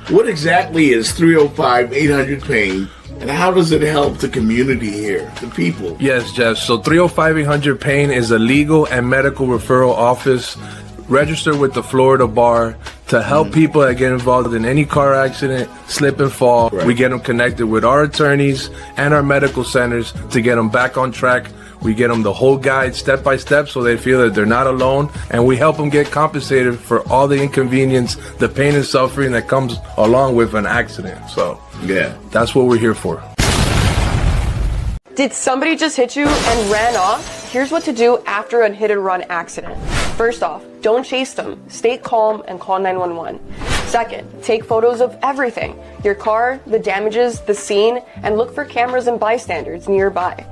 What exactly is 305 800 Pain, and how does it help the community here, the people? Yes, Jeff. So 305 800 Pain is a legal and medical referral office registered with the Florida Bar to help people that get involved in any car accident, slip and fall. Right. We get them connected with our attorneys and our medical centers to get them back on track. We get them the whole guide step by step so they feel that they're not alone, and we help them get compensated for all the inconvenience, the pain and suffering that comes along with an accident. So Yeah. that's what we're here for. Did somebody just hit you and ran off? Here's what to do after a hit and run accident. First off, don't chase them. Stay calm and call 911. Second, take photos of everything. Your car, the damages, the scene, and look for cameras and bystanders nearby.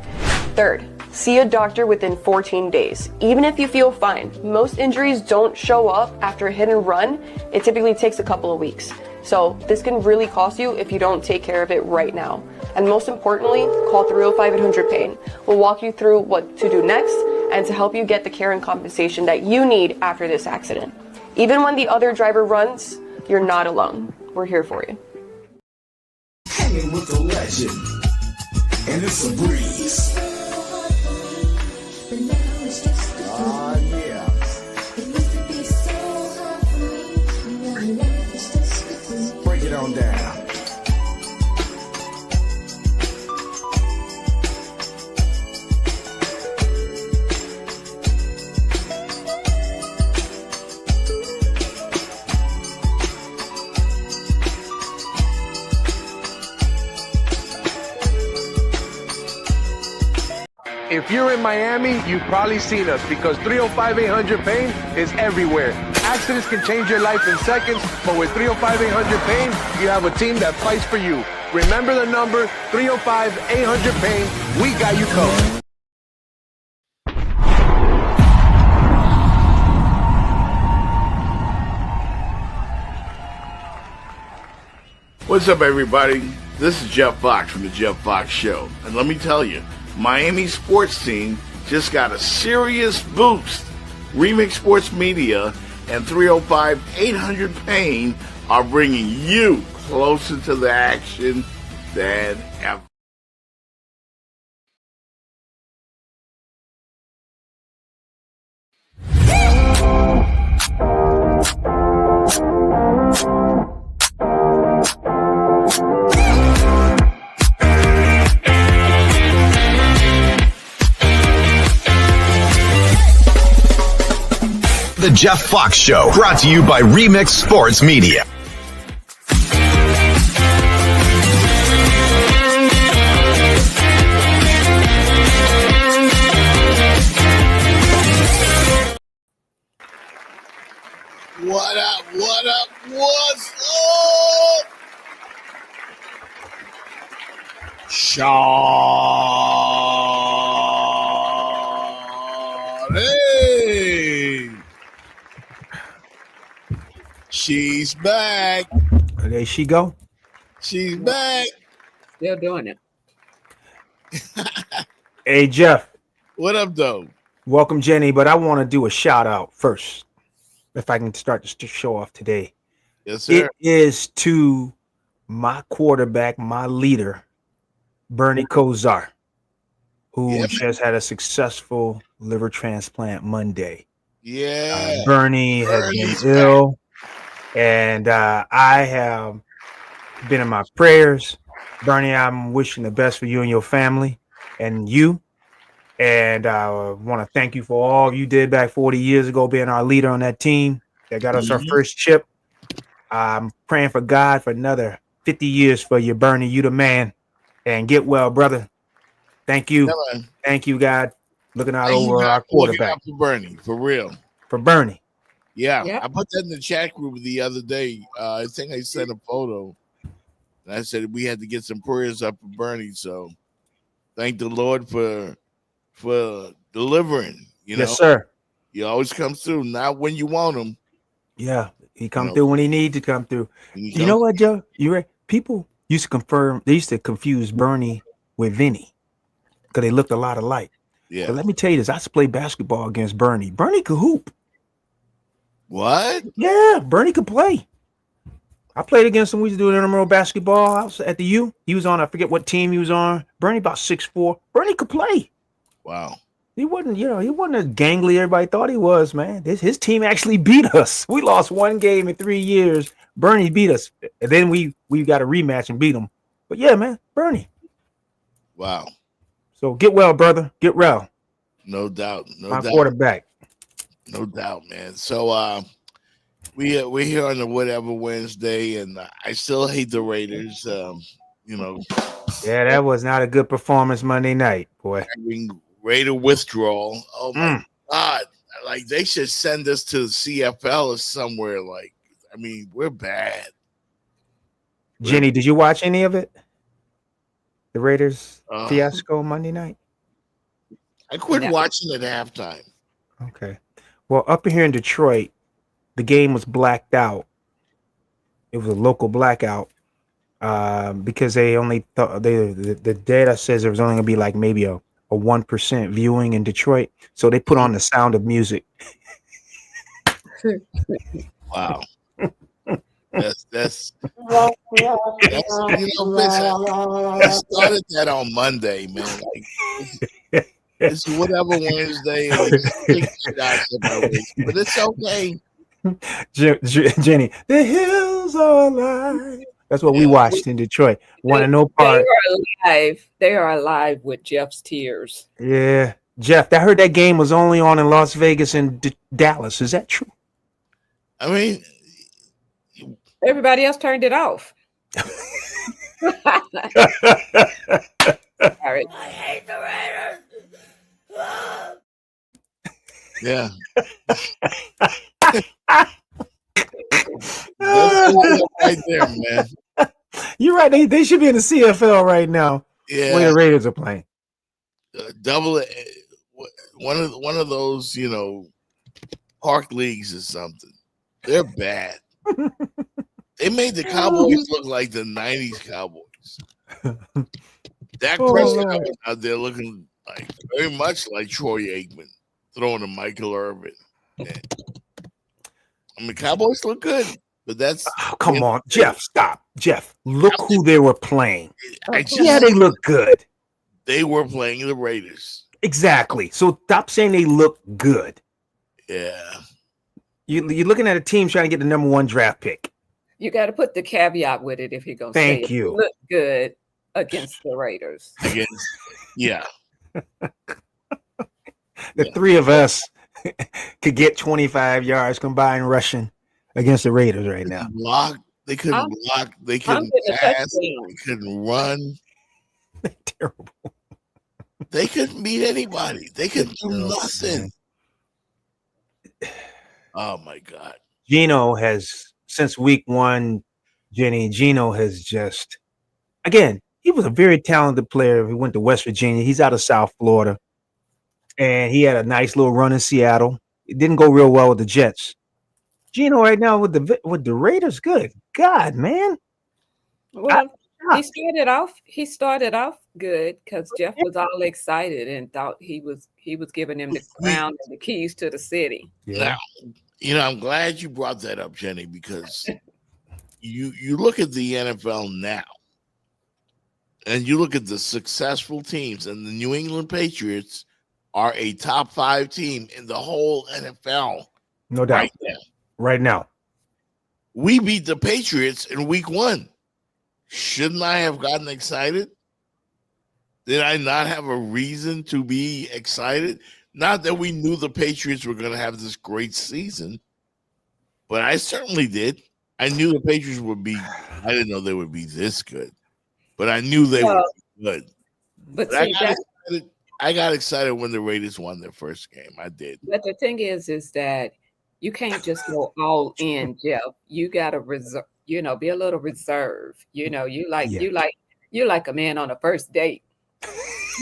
Third, see a doctor within 14 days. Even if you feel fine, most injuries don't show up after a hit and run. It typically takes a couple of weeks. So this can really cost you if you don't take care of it right now. And most importantly, call 305 800 Pain. We'll walk you through what to do next and to help you get the care and compensation that you need after this accident. Even when the other driver runs, you're not alone. We're here for you. Hanging with the legend, and it's a breeze. Oh, yeah. Break it on down. If you're in Miami, you've probably seen us because 305 800 Pain is everywhere. Accidents can change your life in seconds, but with 305 800 Pain, you have a team that fights for you. Remember the number 305 800 Pain. We got you covered. What's up, everybody? This is Jeff Fox from The Jeff Fox Show. And let me tell you, Miami sports team just got a serious boost. Remix Sports Media and 305 800 Pain are bringing you closer to the action than ever. The Jeff Fox Show, brought to you by Remix Sports Media. What up, what up, what's up? Hey, she's back. There she go. She's back. Still doing it. Hey, Jeff. What up, though? Welcome, Jenny. But I want to do a shout out first, if I can start the show off today. Yes, sir. It is to my quarterback, my leader, Bernie Kosar, who just had a successful liver transplant Monday. Yeah. Bernie has Bernie's been ill, and I have been in my prayers. Bernie, I'm wishing the best for you and your family and you. And I want to thank you for all you did back 40 years ago, being our leader on that team that got us our first chip. I'm praying for God for another 50 years for you, Bernie. You the man. And get well, brother. Thank you. Yeah, Thank you, God. Looking out thank you, over God, our for looking quarterback. out for Bernie, for real. For Bernie. Yeah, Yeah. I put that in the chat group the other day. I think I sent a photo. And I said we had to get some prayers up for Bernie. So thank the Lord for delivering. You know, Yes, sir. He always comes through, not when you want him. Yeah. He come know, through when he needs to come through. When he You know comes- what, Joe? People used to confuse Bernie with Vinny because they looked a lot alike. Yeah. But let me tell you this: I used to play basketball against Bernie. Bernie could hoop. What? Yeah, Bernie could play. I played against him. We used to do intramural basketball. I was at the U. He was on, I forget what team he was on. Bernie about 6'4". Bernie could play. Wow. He wasn't as gangly everybody thought he was, man. His team actually beat us. We lost one game in 3 years. Bernie beat us. And then we got a rematch and beat him. But yeah, man, Bernie. Wow. So get well, brother. Get well. No doubt. My quarterback. No doubt, man. So we're here on the Whatever Wednesday, and I still hate the Raiders. Yeah, that was not a good performance Monday night, boy. Having Raider withdrawal. Oh my God! Like they should send us to the CFL or somewhere. Like, I mean, we're bad. Jenny, did you watch any of it? The Raiders fiasco Monday night? I quit watching at halftime. Okay. Well, up here in Detroit, the game was blacked out. It was a local blackout because they only thought the data says there was only going to be like maybe a 1% viewing in Detroit. So they put on The Sound of Music. Wow. That's I started that on Monday, man. Like, it's Whatever Wednesday, but it's okay. Jenny, the hills are alive. That's what we watched in Detroit. Want to know part? They are alive with Jeff's tears. Yeah, Jeff. I heard that game was only on in Las Vegas and Dallas. Is that true? I mean, everybody else turned it off. All right. I hate the Raiders. Yeah. Right there, man. You're right. They should be in the CFL right now. Yeah, where the Raiders are playing. Double one of those, park leagues or something. They're bad. They made the Cowboys look like the '90s Cowboys. Dak Prescott was out there looking like very much like Troy Aikman throwing to Michael Irvin. I mean, Cowboys look good, but that's come on, Jeff. Stop, Jeff. Look who they were playing. They look good. They were playing the Raiders. Exactly. So stop saying they look good. Yeah. You're looking at a team trying to get the number 1 draft pick. You got to put the caveat with it if you're going to say Thank you. It look good against the Raiders. Yeah. The three of us could get 25 yards combined rushing against the Raiders right now. They couldn't block. They couldn't pass. They couldn't run. They're terrible. They couldn't beat anybody. They couldn't do nothing. Oh my God. Geno has, since week 1, Geno has just, again, he was a very talented player. He went to West Virginia. He's out of South Florida. And he had a nice little run in Seattle. It didn't go real well with the Jets. Geno right now with the Raiders, good God, man. Well, he started off good because Jeff was all excited and thought he was giving him the crown and the keys to the city. Yeah. Now, I'm glad you brought that up, Jenny, because you look at the NFL now, and you look at the successful teams, and the New England Patriots are a top 5 team in the whole NFL. No doubt. Right now. We beat the Patriots in week 1. Shouldn't I have gotten excited? Did I not have a reason to be excited? Not that we knew the Patriots were going to have this great season, but I certainly did. I knew the Patriots would be, I didn't know they would be this good, but I knew they would be good. But I got excited when the Raiders won their first game. I did. But the thing is that you can't just go all in, Jeff. You got to reserve, be a little reserved. You like a man on a first date.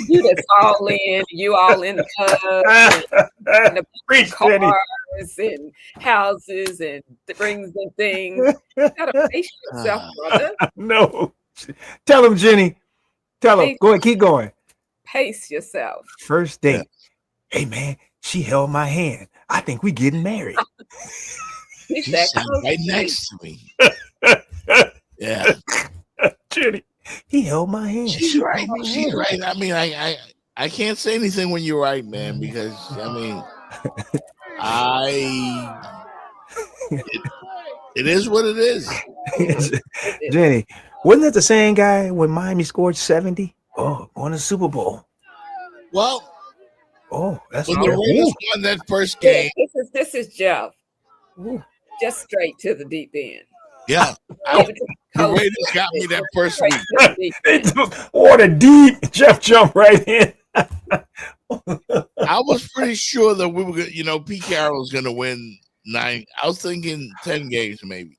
You just all in. You all in the club, and the cars and houses and rings and things. You gotta pace yourself, brother. No, tell him, Jenny. Tell him. Go ahead, keep going. Pace yourself. First date. Yeah. Hey man, she held my hand. I think we getting married. She sat right next to me. Yeah, Jenny, he held my hand. she's right. She's right. I mean, I can't say anything when you're right, man, because I mean, it is what it is. Jenny, wasn't that the same guy when Miami scored 70? Oh, won the Super Bowl. Well, oh, that's when the Raiders won that first game. This is Jeff. Just straight to the deep end. Yeah, the Raiders got me that first week. What a deep Jeff jump right in. I was pretty sure that we were going to, Pete Carroll was going to win 9. I was thinking 10 games maybe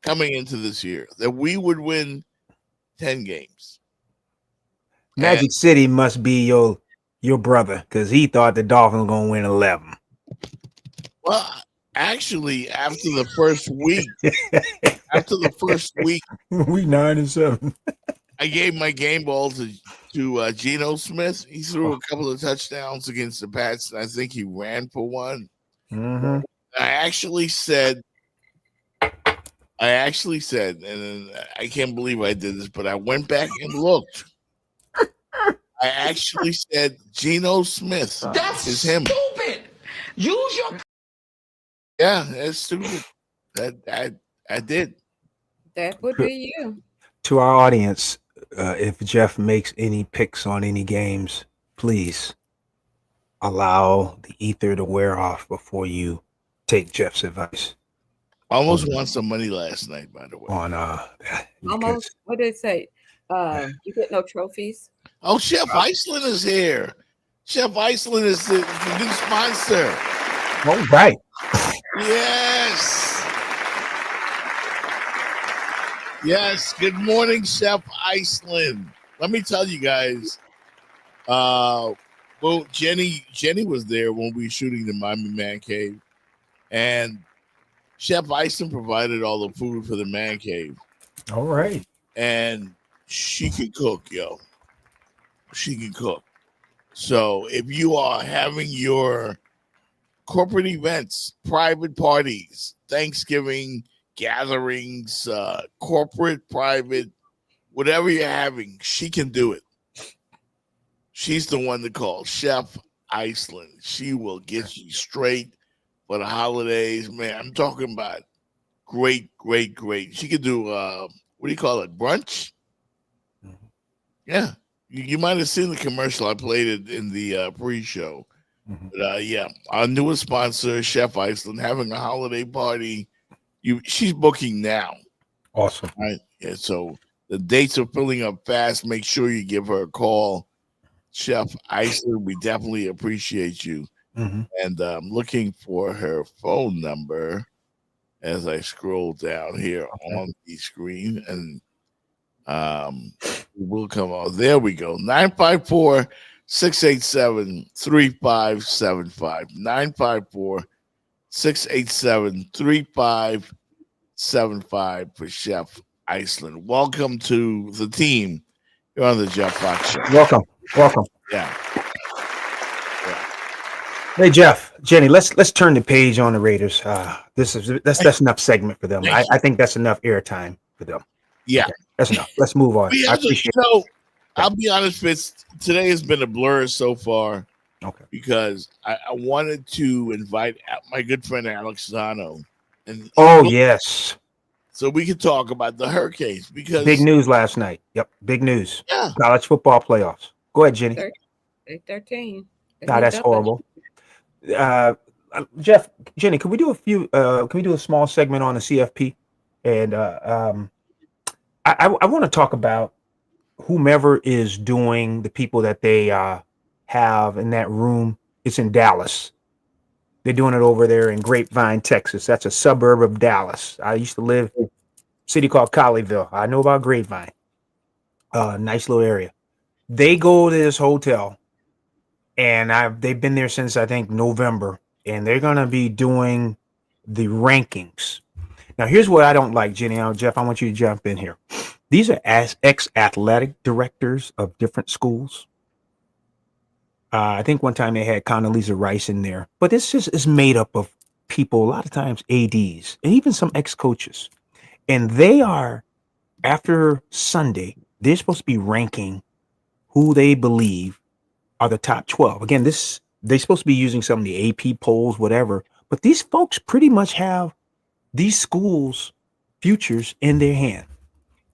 coming into this year, that we would win 10 games. Magic City must be your brother, because he thought the Dolphins were going to win 11. Well, actually, after the first week, we 9-7. I gave my game ball to Geno Smith. He threw a couple of touchdowns against the Pats, and I think he ran for one. Mm-hmm. I actually said, and I can't believe I did this, but I went back and looked. I actually said Geno Smith is him. Stupid. Use your. Yeah, that's stupid. I did. That would be you. To our audience, if Jeff makes any picks on any games, please allow the ether to wear off before you take Jeff's advice. Almost won some money last night, by the way. On almost. What did it say? You get no trophies. Oh, Chef Iceland is here. Chef Iceland is the new sponsor. All right. Yes. Yes. Good morning, Chef Iceland. Let me tell you guys. Well, Jenny was there when we were shooting the Miami Man Cave, and Chef Iceland provided all the food for the Man Cave. All right. And she can cook, yo. She can cook. So if you are having your corporate events, private parties, Thanksgiving gatherings, corporate, private, whatever you're having, she can do it. She's the one to call, Chef Iceland. She will get you straight for the holidays, man. I'm talking about great. She could do what do you call it? Brunch? Yeah. You might have seen the commercial. I played it in the pre-show. Mm-hmm. But yeah, our newest sponsor, Chef Iceland, having a holiday party. She's booking now. Awesome. Right? Yeah, so the dates are filling up fast. Make sure you give her a call. Chef Iceland, we definitely appreciate you. Mm-hmm. And I'm looking for her phone number as I scroll down here on the screen, and will come on. There we go. 954-687-3575. 954-687-3575 for Chef Iceland. Welcome to the team. You're on the Jeff Fox Show. Welcome. Yeah. Hey Jeff, Jenny, let's turn the page on the Raiders. That's enough segment for them. I think that's enough airtime for them. Yeah, okay, that's enough. Let's move on. I'll be honest, Fitz. Today has been a blur so far. Okay. Because I wanted to invite my good friend Alex Zano, and yes, so we could talk about the Hurricanes, because big news last night. Yep, big news. Yeah, college football playoffs. Go ahead, Jenny. 13. No, that's horrible. Jeff, Jenny, can we do a small segment on the CFP? And I want to talk about whomever is doing the people that they have in that room. It's in Dallas. They're doing it over there in Grapevine, Texas. That's a suburb of Dallas. I used to live in a city called Colleyville. I know about Grapevine. Nice little area. They go to this hotel, and they've been there since I think November, and they're gonna be doing the rankings. Now, here's what I don't like, Jenny. Jeff, I want you to jump in here. These are ex-athletic directors of different schools. I think one time they had Condoleezza Rice in there, but this just is made up of people, a lot of times ADs, and even some ex-coaches. And they are after Sunday, they're supposed to be ranking who they believe are the top 12. Again, they're supposed to be using some of the AP polls, whatever, but these folks pretty much have these schools' futures in their hand.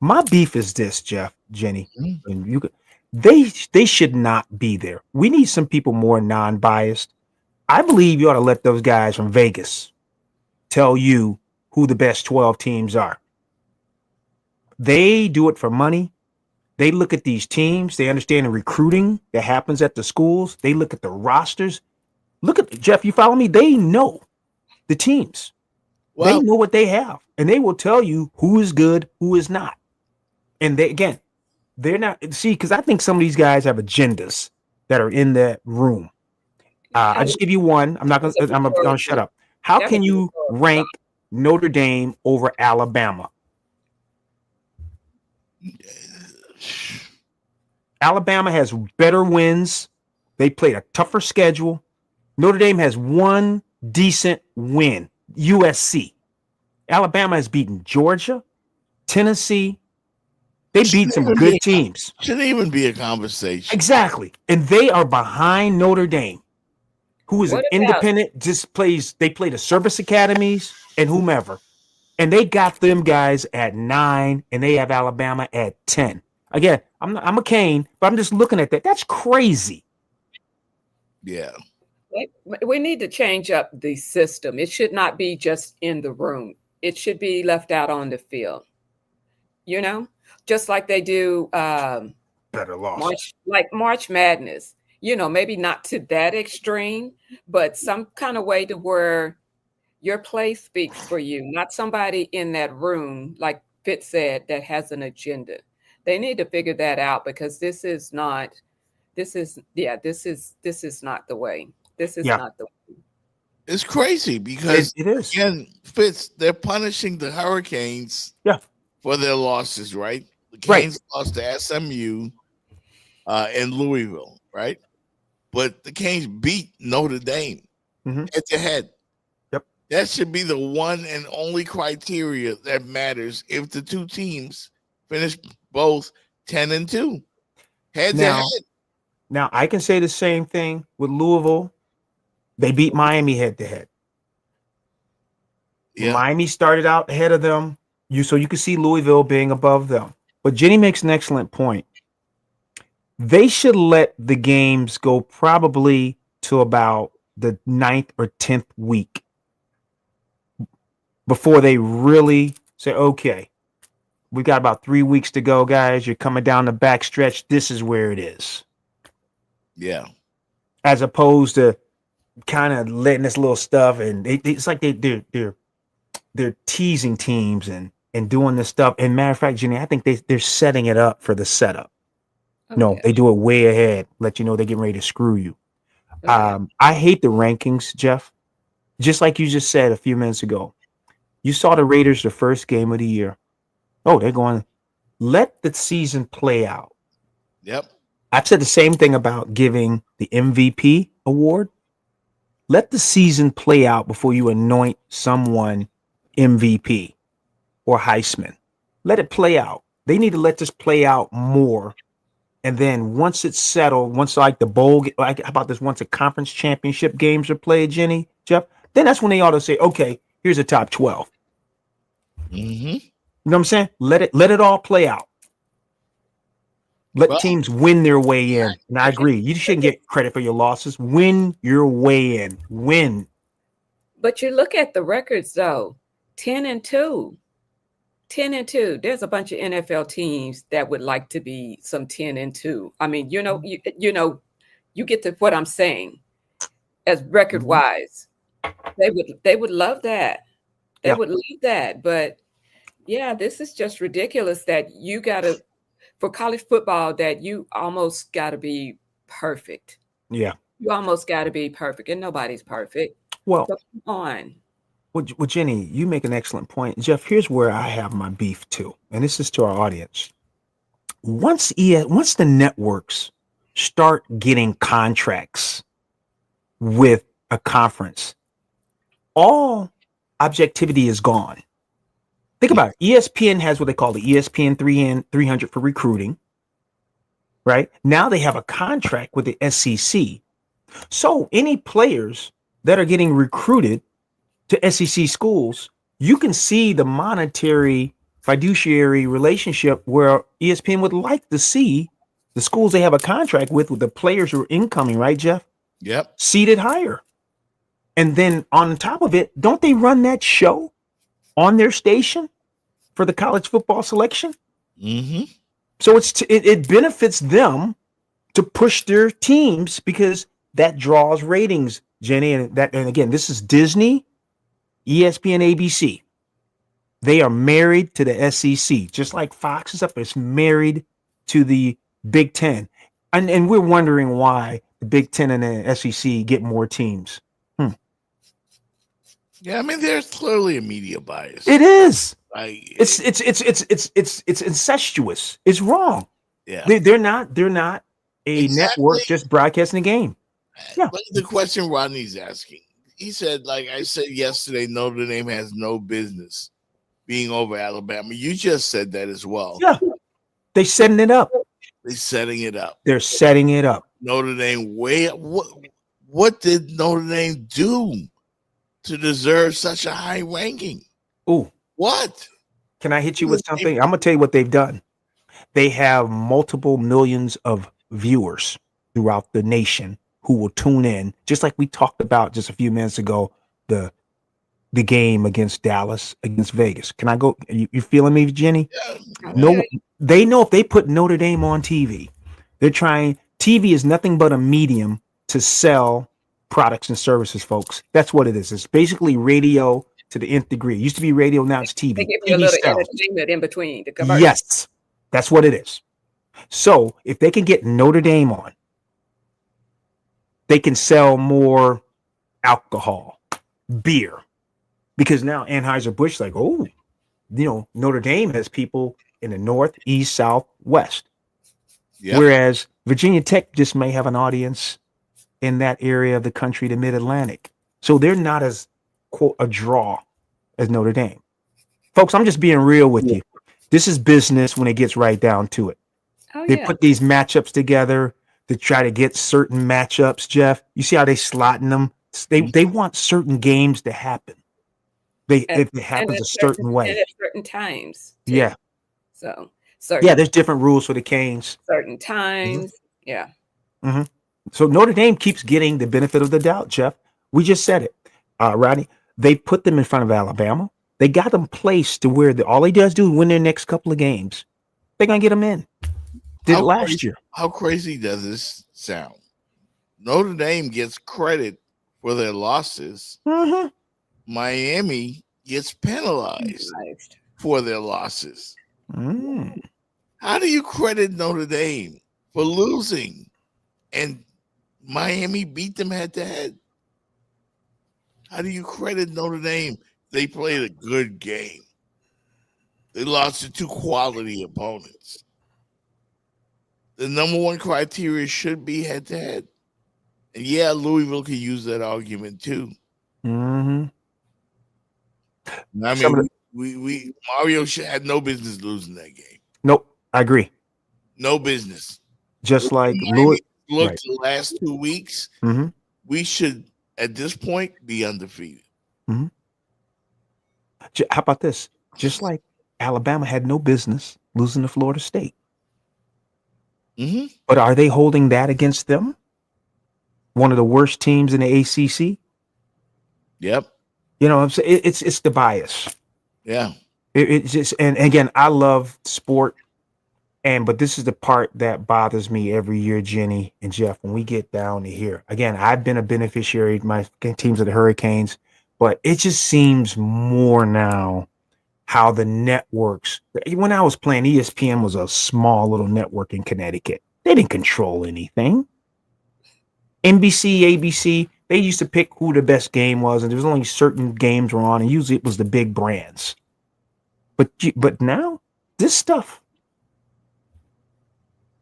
My beef is this, Jeff, Jenny, and you could, they should not be there. We need some people more non-biased. I believe you ought to let those guys from Vegas tell you who the best 12 teams are. They do it for money. They look at these teams. They understand the recruiting that happens at the schools. They look at the rosters. Look at Jeff. You follow me? They know the teams. Well, they know what they have, and they will tell you who is good, who is not. And they're not. See, because I think some of these guys have agendas that are in that room. I just give you one. I'm gonna shut up. How can you rank Notre Dame over Alabama? Alabama has better wins. They played a tougher schedule. Notre Dame has one decent win. USC. Alabama has beaten Georgia, Tennessee. They beat some good teams. Shouldn't even be a conversation. Exactly. And they are behind Notre Dame, who is an independent, they play the service academies and whomever. And they got them guys at 9, and they have Alabama at 10. Again, I'm a Cane, but I'm just looking at that. That's crazy. Yeah. We need to change up the system. It should not be just in the room. It should be left out on the field. You know, just like they do better loss. March Madness. You know, maybe not to that extreme, but some kind of way to where your play speaks for you, not somebody in that room, like Fitz said, that has an agenda. They need to figure that out, because this is not the way. This is not the way. It's crazy because it is. Again, Fitz, they're punishing the Hurricanes for their losses, right? The Canes lost to SMU in Louisville, right? But the Canes beat Notre Dame head to head. Yep. That should be the one and only criteria that matters if the two teams finish both 10-2. Head to head. Now, I can say the same thing with Louisville. They beat Miami head to head. Miami started out ahead of them, so you can see Louisville being above them. But Jenny makes an excellent point. They should let the games go probably to about the 9th or 10th week before they really say, okay, we got about 3 weeks to go, guys. You're coming down the back stretch. This is where it is. Yeah. As opposed to kind of letting this little stuff, and it's like they're teasing teams and doing this stuff. And matter of fact, Jenny, I think they're setting it up for the setup. Okay. No, they do it way ahead. Let you know they're getting ready to screw you. Okay. I hate the rankings, Jeff. Just like you just said a few minutes ago. You saw the Raiders the first game of the year. Oh, they're going, let the season play out. Yep. I've said the same thing about giving the MVP award. Let the season play out before you anoint someone MVP or Heisman. Let it play out. They need to let this play out more. And then once it's settled, once like the bowl, like how about this, once the conference championship games are played, Jenny, Jeff, then that's when they ought to say, okay, here's a top 12. Mm-hmm. You know what I'm saying? Let it all play out. Let teams win their way in. And I agree. You shouldn't get credit for your losses. Win your way in. Win. But you look at the records, though. 10-2. 10-2. There's a bunch of NFL teams that would like to be some 10-2. I mean, you get to what I'm saying as record-wise. They would love that. They would love that. But yeah, this is just ridiculous that you got to, for college football, that you almost got to be perfect. Yeah. You almost got to be perfect, and nobody's perfect. Well, so come on. Well, Jenny, you make an excellent point. Jeff, here's where I have my beef too, and this is to our audience. Once the networks start getting contracts with a conference, all objectivity is gone. Think about it. ESPN has what they call the ESPN 300 for recruiting, right? Now they have a contract with the SEC. So any players that are getting recruited to SEC schools, you can see the monetary fiduciary relationship where ESPN would like to see the schools they have a contract with the players who are incoming, right, Jeff? Yep. Seated higher. And then on top of it, don't they run that show on their station for the college football selection? Mm-hmm. So it benefits them to push their teams because that draws ratings, Jenny. And again, this is Disney, ESPN, ABC. They are married to the SEC, just like Fox is up. It's married to the Big Ten. And we're wondering why the Big Ten and the SEC get more teams. Yeah, I mean, there's clearly a media bias. It is. It's incestuous. It's wrong. Yeah. They're not a network just broadcasting a game. Yeah. But the question Rodney's asking, he said, like I said yesterday, Notre Dame has no business being over Alabama. You just said that as well. Yeah. They're setting it up. They're setting it up. They're setting it up. Notre Dame what did Notre Dame do to deserve such a high ranking? Ooh. What? Can I hit you with something? I'm going to tell you what they've done. They have multiple millions of viewers throughout the nation who will tune in, just like we talked about just a few minutes ago, the game against Dallas, against Vegas. Can I go? You feeling me, Jenny? Yeah. No, they know if they put Notre Dame on TV, TV is nothing but a medium to sell products and services, folks. That's what it is. It's basically radio to the nth degree. It used to be radio, now it's TV. They give you a little entertainment in between the commercials. Yes, that's what it is. So if they can get Notre Dame on, they can sell more alcohol, beer, because now Anheuser-Busch like, oh, Notre Dame has people in the north, east, south, west. Yep. Whereas Virginia Tech just may have an audience in that area of the country, the mid-Atlantic. So they're not as, quote, a draw as Notre Dame. Folks, I'm just being real with you. This is business when it gets right down to it. They put these matchups together to try to get certain matchups, Jeff. You see how they slotting them? They want certain games to happen. If it happens a certain way. And at certain times. Too. Yeah. So there's different rules for the Canes. Certain times. Mm-hmm. Yeah. Mm-hmm. So Notre Dame keeps getting the benefit of the doubt, Jeff. We just said it. Rodney, they put them in front of Alabama. They got them placed to where all they does do is win their next couple of games. They're going to get them in. Did it last year. How crazy does this sound? Notre Dame gets credit for their losses. Mm-hmm. Miami gets penalized for their losses. Mm. How do you credit Notre Dame for losing and Miami beat them head to head? How do you credit Notre Dame? They played a good game. They lost to two quality opponents. The number one criteria should be head to head. And yeah, Louisville could use that argument too. Mm-hmm. I mean, we Mario had no business losing that game. Nope, I agree. No business. Just like Louis looked the last 2 weeks, mm-hmm. we should at this point be undefeated. Mm-hmm. How about this? Just like Alabama had no business losing to Florida State. Mm-hmm. But are they holding that against them? One of the worst teams in the ACC? Yep. I'm saying it's the bias. Yeah. It's just, and again, I love sport, but this is the part that bothers me every year, Jenny and Jeff, when we get down to here. Again, I've been a beneficiary of my teams of the Hurricanes, but it just seems more now how the networks. When I was playing, ESPN was a small little network in Connecticut. They didn't control anything. NBC, ABC, they used to pick who the best game was, and there was only certain games were on, and usually it was the big brands. But now, this stuff.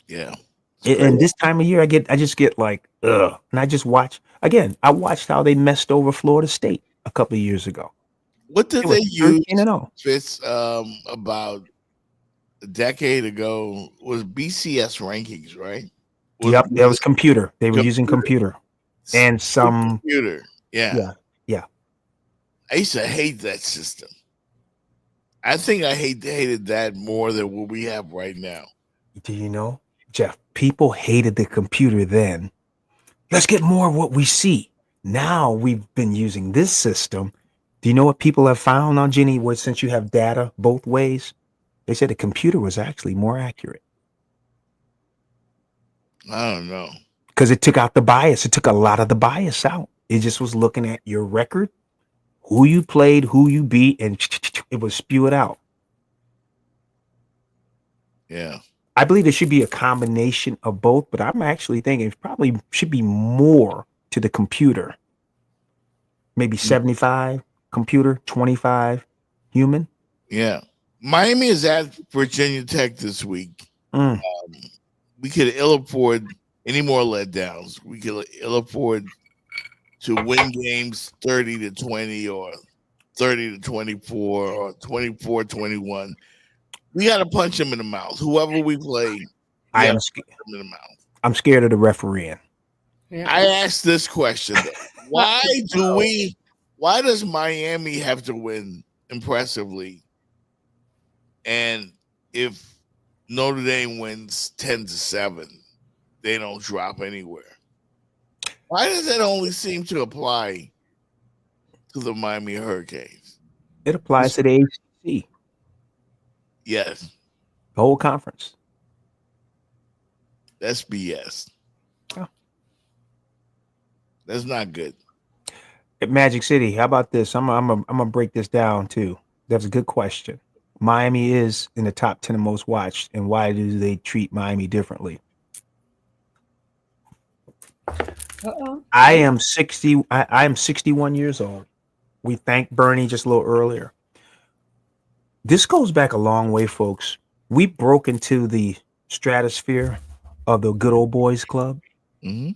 Yeah. And this time of year, I just get like, ugh. And I just watch, again, I watched how they messed over Florida State a couple of years ago. What did It they was use? 13-0. Fitz, about a decade ago was BCS rankings, right? Yep, that was computer. They were using computer and some computer. Yeah. Yeah. I used to hate that system. I think I hated that more than what we have right now. Do you know, Jeff? People hated the computer then. Let's get more of what we see. Now we've been using this system. Do you know what people have found on Jenny? Where since you have data both ways, they said the computer was actually more accurate I don't know. because it took out the bias. It took a lot of the bias out. It just was looking at your record, who you played, who you beat, and it would spew it out. Yeah. I believe it should be a combination of both, but I'm actually thinking it probably should be more to the computer. Maybe 75 computer, 25 human. Yeah. Miami is at Virginia Tech this week. We could ill afford any more letdowns. We could ill afford to win games 30-20 or 30-24 or 24-21. We got to punch them in the mouth. Whoever we play, I'm scared of the refereeing. Yeah. I asked this question though. Why does Miami have to win impressively? And if Notre Dame wins 10-7, they don't drop anywhere. Why does that only seem to apply to the Miami Hurricanes? It applies to the ACC, Yes, the whole conference. that's BS. Oh. That's not good. At Magic City, how about this? I'm gonna break this down too. That's a good question. Miami is in the top 10 of most watched, and why do they treat Miami differently? I am 60. I am 61 years old. We thanked Bernie just a little earlier. This goes back a long way, folks. We broke into the stratosphere of the good old boys club, Mm-hmm.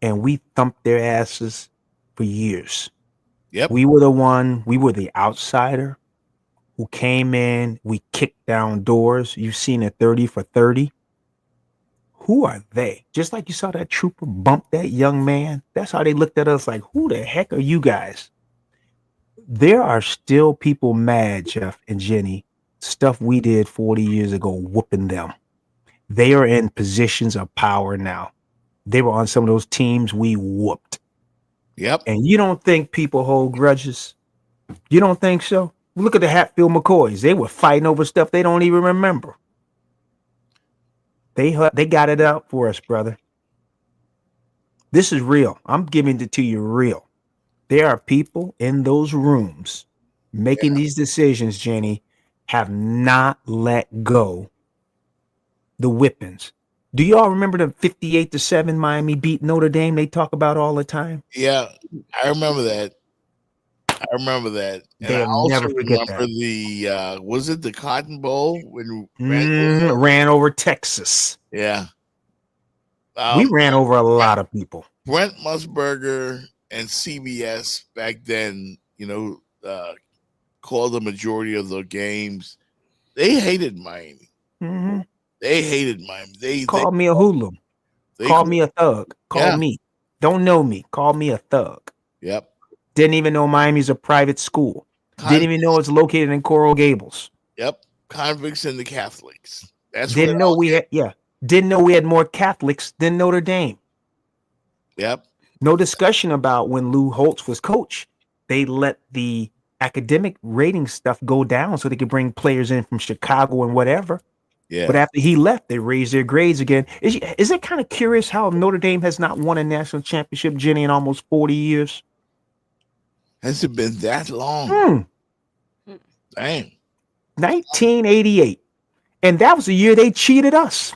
and we thumped their asses for years. Yep. We were the outsider who came in. We kicked down doors. You've seen a 30 for 30. Who are they? Just like you saw that trooper bump that young man. That's how they looked at us like, who the heck are you guys? There are still people mad, Jeff and Jenny, stuff we did 40 years ago, whooping them. They are in positions of power now. They were on some of those teams we whooped. Yep. And you don't think people hold grudges? You don't think so? Look at the Hatfield McCoys. They were fighting over stuff they don't even remember. They got it out for us, brother. This is real. I'm giving it to you real. There are people in those rooms making these decisions, Jenny, have not let go the whippings. Do you all remember the 58-7 Miami beat Notre Dame they talk about all the time? Yeah, I remember that. And I They'll also never forget remember that. the was it the Cotton Bowl when Ran over Texas. Yeah. We ran over a lot of people. Brent Musburger and CBS back then, called the majority of the games. They hated Miami. Mm-hmm. They hated Miami. They called me a hoodlum. Called me a thug. Called me. Don't know me. Called me a thug. Yep. Didn't even know Miami's a private school. Didn't even know it's located in Coral Gables. Yep. Convicts and the Catholics. Didn't know we had more Catholics than Notre Dame. Yep. No discussion about when Lou Holtz was coach. They let the academic rating stuff go down so they could bring players in from Chicago and whatever. Yeah. But after he left, they raised their grades again. Is it kind of curious how Notre Dame has not won a national championship, Jenny, in almost 40 years? Has it been that long? Damn. 1988. And that was the year they cheated us.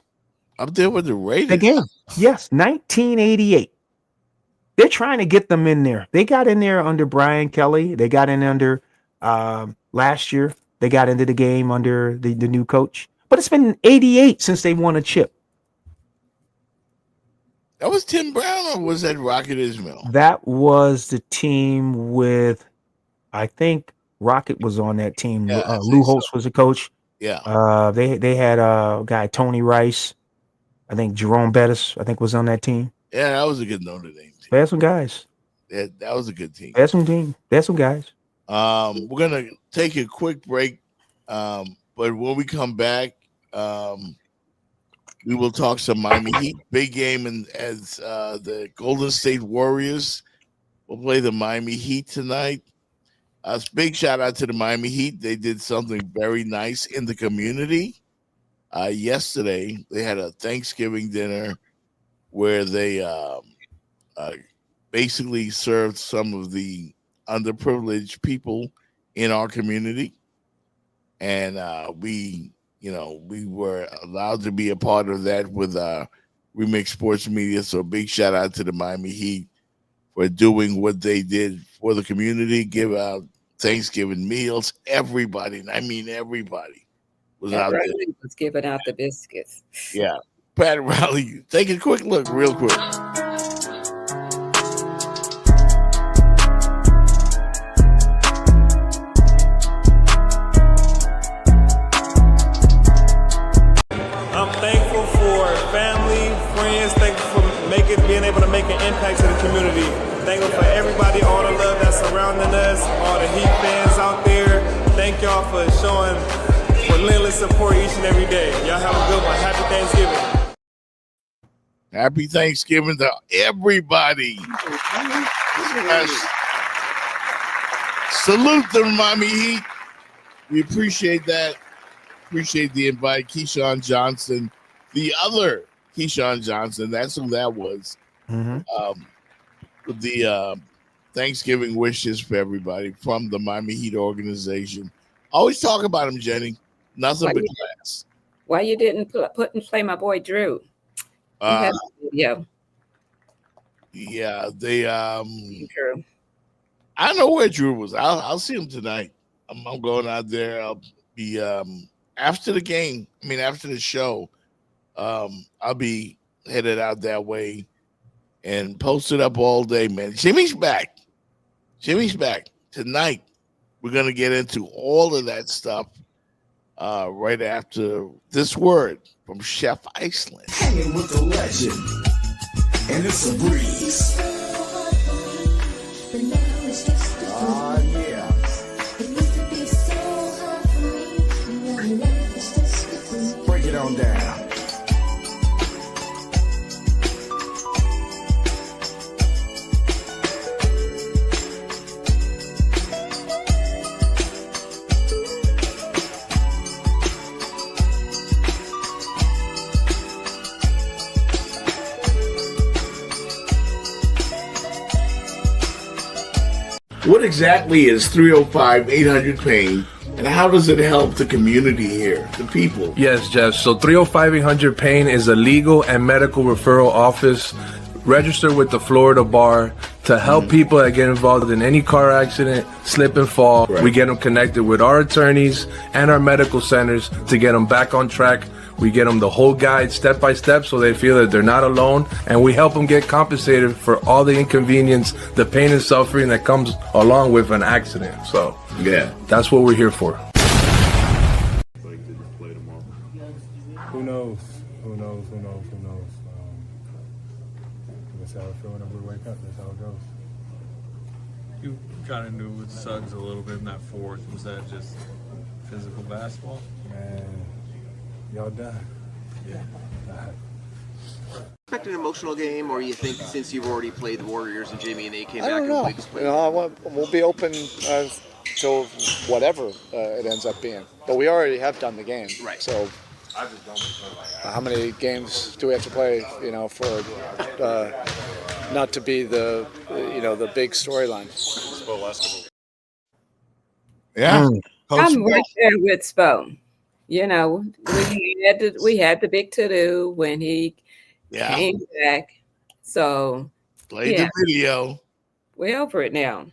Up there with the Raiders. Again. Yes, 1988. They're trying to get them in there. They got in there under Brian Kelly. They got in under last year. They got into the game under the new coach. But it's been 88 since they won a chip. That was Tim Brown, or was that Rocket Ismail? That was the team with, I think, Rocket was on that team. Yeah, I Lou think so. Holtz was the coach. Yeah. They had a guy, Tony Rice. I think Jerome Bettis, I think, was on that team. Yeah, that was a good Notre Dame team. They had some guys. That was a good team. They had some team. They had some guys. We're gonna take a quick break, but when we come back, we will talk some Miami Heat. Big game, and as the Golden State Warriors will play the Miami Heat tonight. Big shout out to the Miami Heat. They did something very nice in the community. Yesterday, they had a Thanksgiving dinner where they basically served some of the underprivileged people in our community. And we were allowed to be a part of that with Remix Sports Media. So big shout out to the Miami Heat for doing what they did for the community, give out Thanksgiving meals. Everybody, and I mean everybody, was out there. Was giving out the biscuits. Yeah. Pat Riley, take a quick look, real quick. I'm thankful for family, friends, thankful for being able to make an impact to the community. Thankful for everybody, all the love that's surrounding us, all the Heat fans out there. Thank y'all for showing relentless support each and every day. Y'all have a good one. Happy Thanksgiving. Happy Thanksgiving to everybody. Yes. Salute the Miami Heat. We appreciate that. Appreciate the invite. Keyshawn Johnson, the other Keyshawn Johnson, that's who that was. With the Thanksgiving wishes for everybody from the Miami Heat organization. Always talk about him, Jenny. Nothing but class. Why you didn't put and play my boy Drew? Yeah, they Drew. I don't know where Drew was. I'll see him tonight. I'm going out there. I'll be after the game. I mean, after the show, I'll be headed out that way and posted up all day, man. Jimmy's back. Jimmy's back tonight. We're gonna get into all of that stuff right after this word from Chef Iceland. Hanging with the legend, and it's a breeze. Yeah. Break it on down. What exactly is 305-800-PAIN, and how does it help the community here, the people? Yes, Jeff. So 305-800-PAIN is a legal and medical referral office registered with the Florida Bar to help people that get involved in any car accident, slip and fall. Right. We get them connected with our attorneys and our medical centers to get them back on track. We get them the whole guide step by step so they feel that they're not alone, and we help them get compensated for all the inconvenience, the pain and suffering that comes along with an accident. So Yeah. that's what we're here for. Who knows? That's how I feel whenever we wake up. That's how it goes. You kind of knew with Suggs a little bit in that fourth. Was that just physical basketball? Man, y'all done. Yeah. Expect an emotional game, or you think since you've already played the Warriors and Jimmy and they came I back don't know. and played We'll be open till whatever it ends up being. But we already have done the game. Right. So how many games do we have to play, for not to be the big storyline? Yeah. I'm right there with Spo. We had the big to-do when he came back. So Play the video. We're over it now.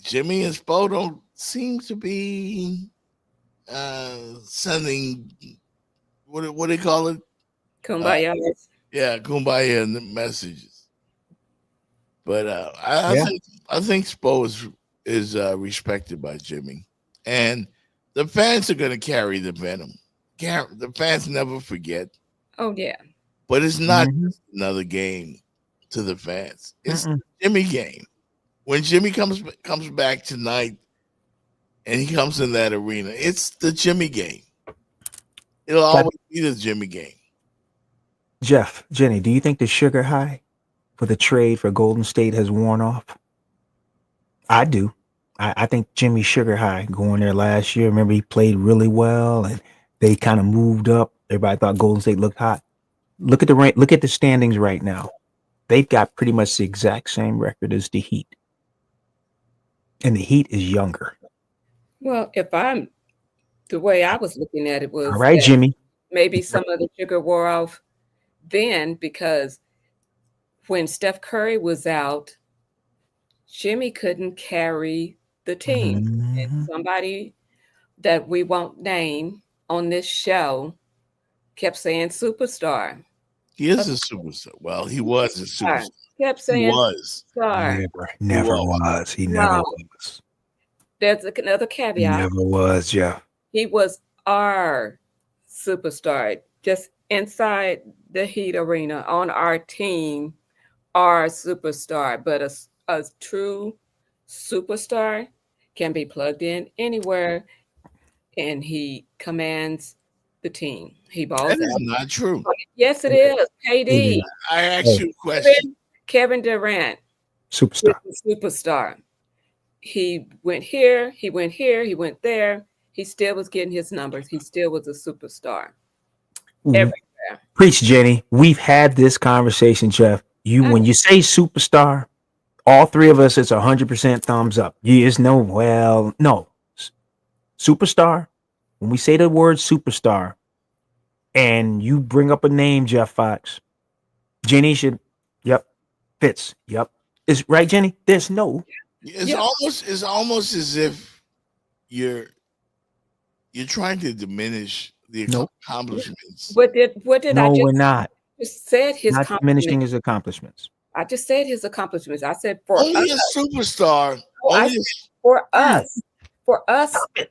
Jimmy and Spo don't seem to be sending what do they call it? Kumbaya. Kumbaya messages. But I think Spo is respected by Jimmy, and the fans are going to carry the venom. The fans never forget. Oh yeah. But it's not just another game to the fans. It's the Jimmy game. When Jimmy comes back tonight and he comes in that arena, it's the Jimmy game. It'll always be the Jimmy game. Jeff, Jenny, do you think the sugar high for the trade for Golden State has worn off? I do. I think Jimmy sugar high going there last year. Remember, he played really well and they kind of moved up. Everybody thought Golden State looked hot. Look at the standings right now. They've got pretty much the exact same record as the Heat. And the Heat is younger. Well, the way I was looking at it was all right, Jimmy. Maybe some of the sugar wore off then, because when Steph Curry was out, Jimmy couldn't carry the team. And somebody that we won't name on this show kept saying superstar. He is a superstar. Well, he was a superstar. Kept saying he was. Superstar. Never was. He never was. There's another caveat. Never was, Jeff. He was our superstar, just inside the Heat arena on our team, our superstar. But a true superstar can be plugged in anywhere, and he commands the team. He balls That is not true. Yes, it is. KD. I asked you a question. Kevin Durant. Superstar. He went here, he went here, he went there. He still was getting his numbers. He still was a superstar. Everywhere. Preach, Jenny. We've had this conversation, Jeff. When you say superstar, all three of us, it's 100% thumbs up. It's no. Superstar. When we say the word superstar, and you bring up a name, Jeff Fox, Jenny should. Yep. Fitz. Yep. Is right, Jenny? There's no. It's almost as if you're trying to diminish the accomplishments. What did I just? We're not. Just said his not diminishing his accomplishments. I just said his accomplishments. I said only a superstar. For us,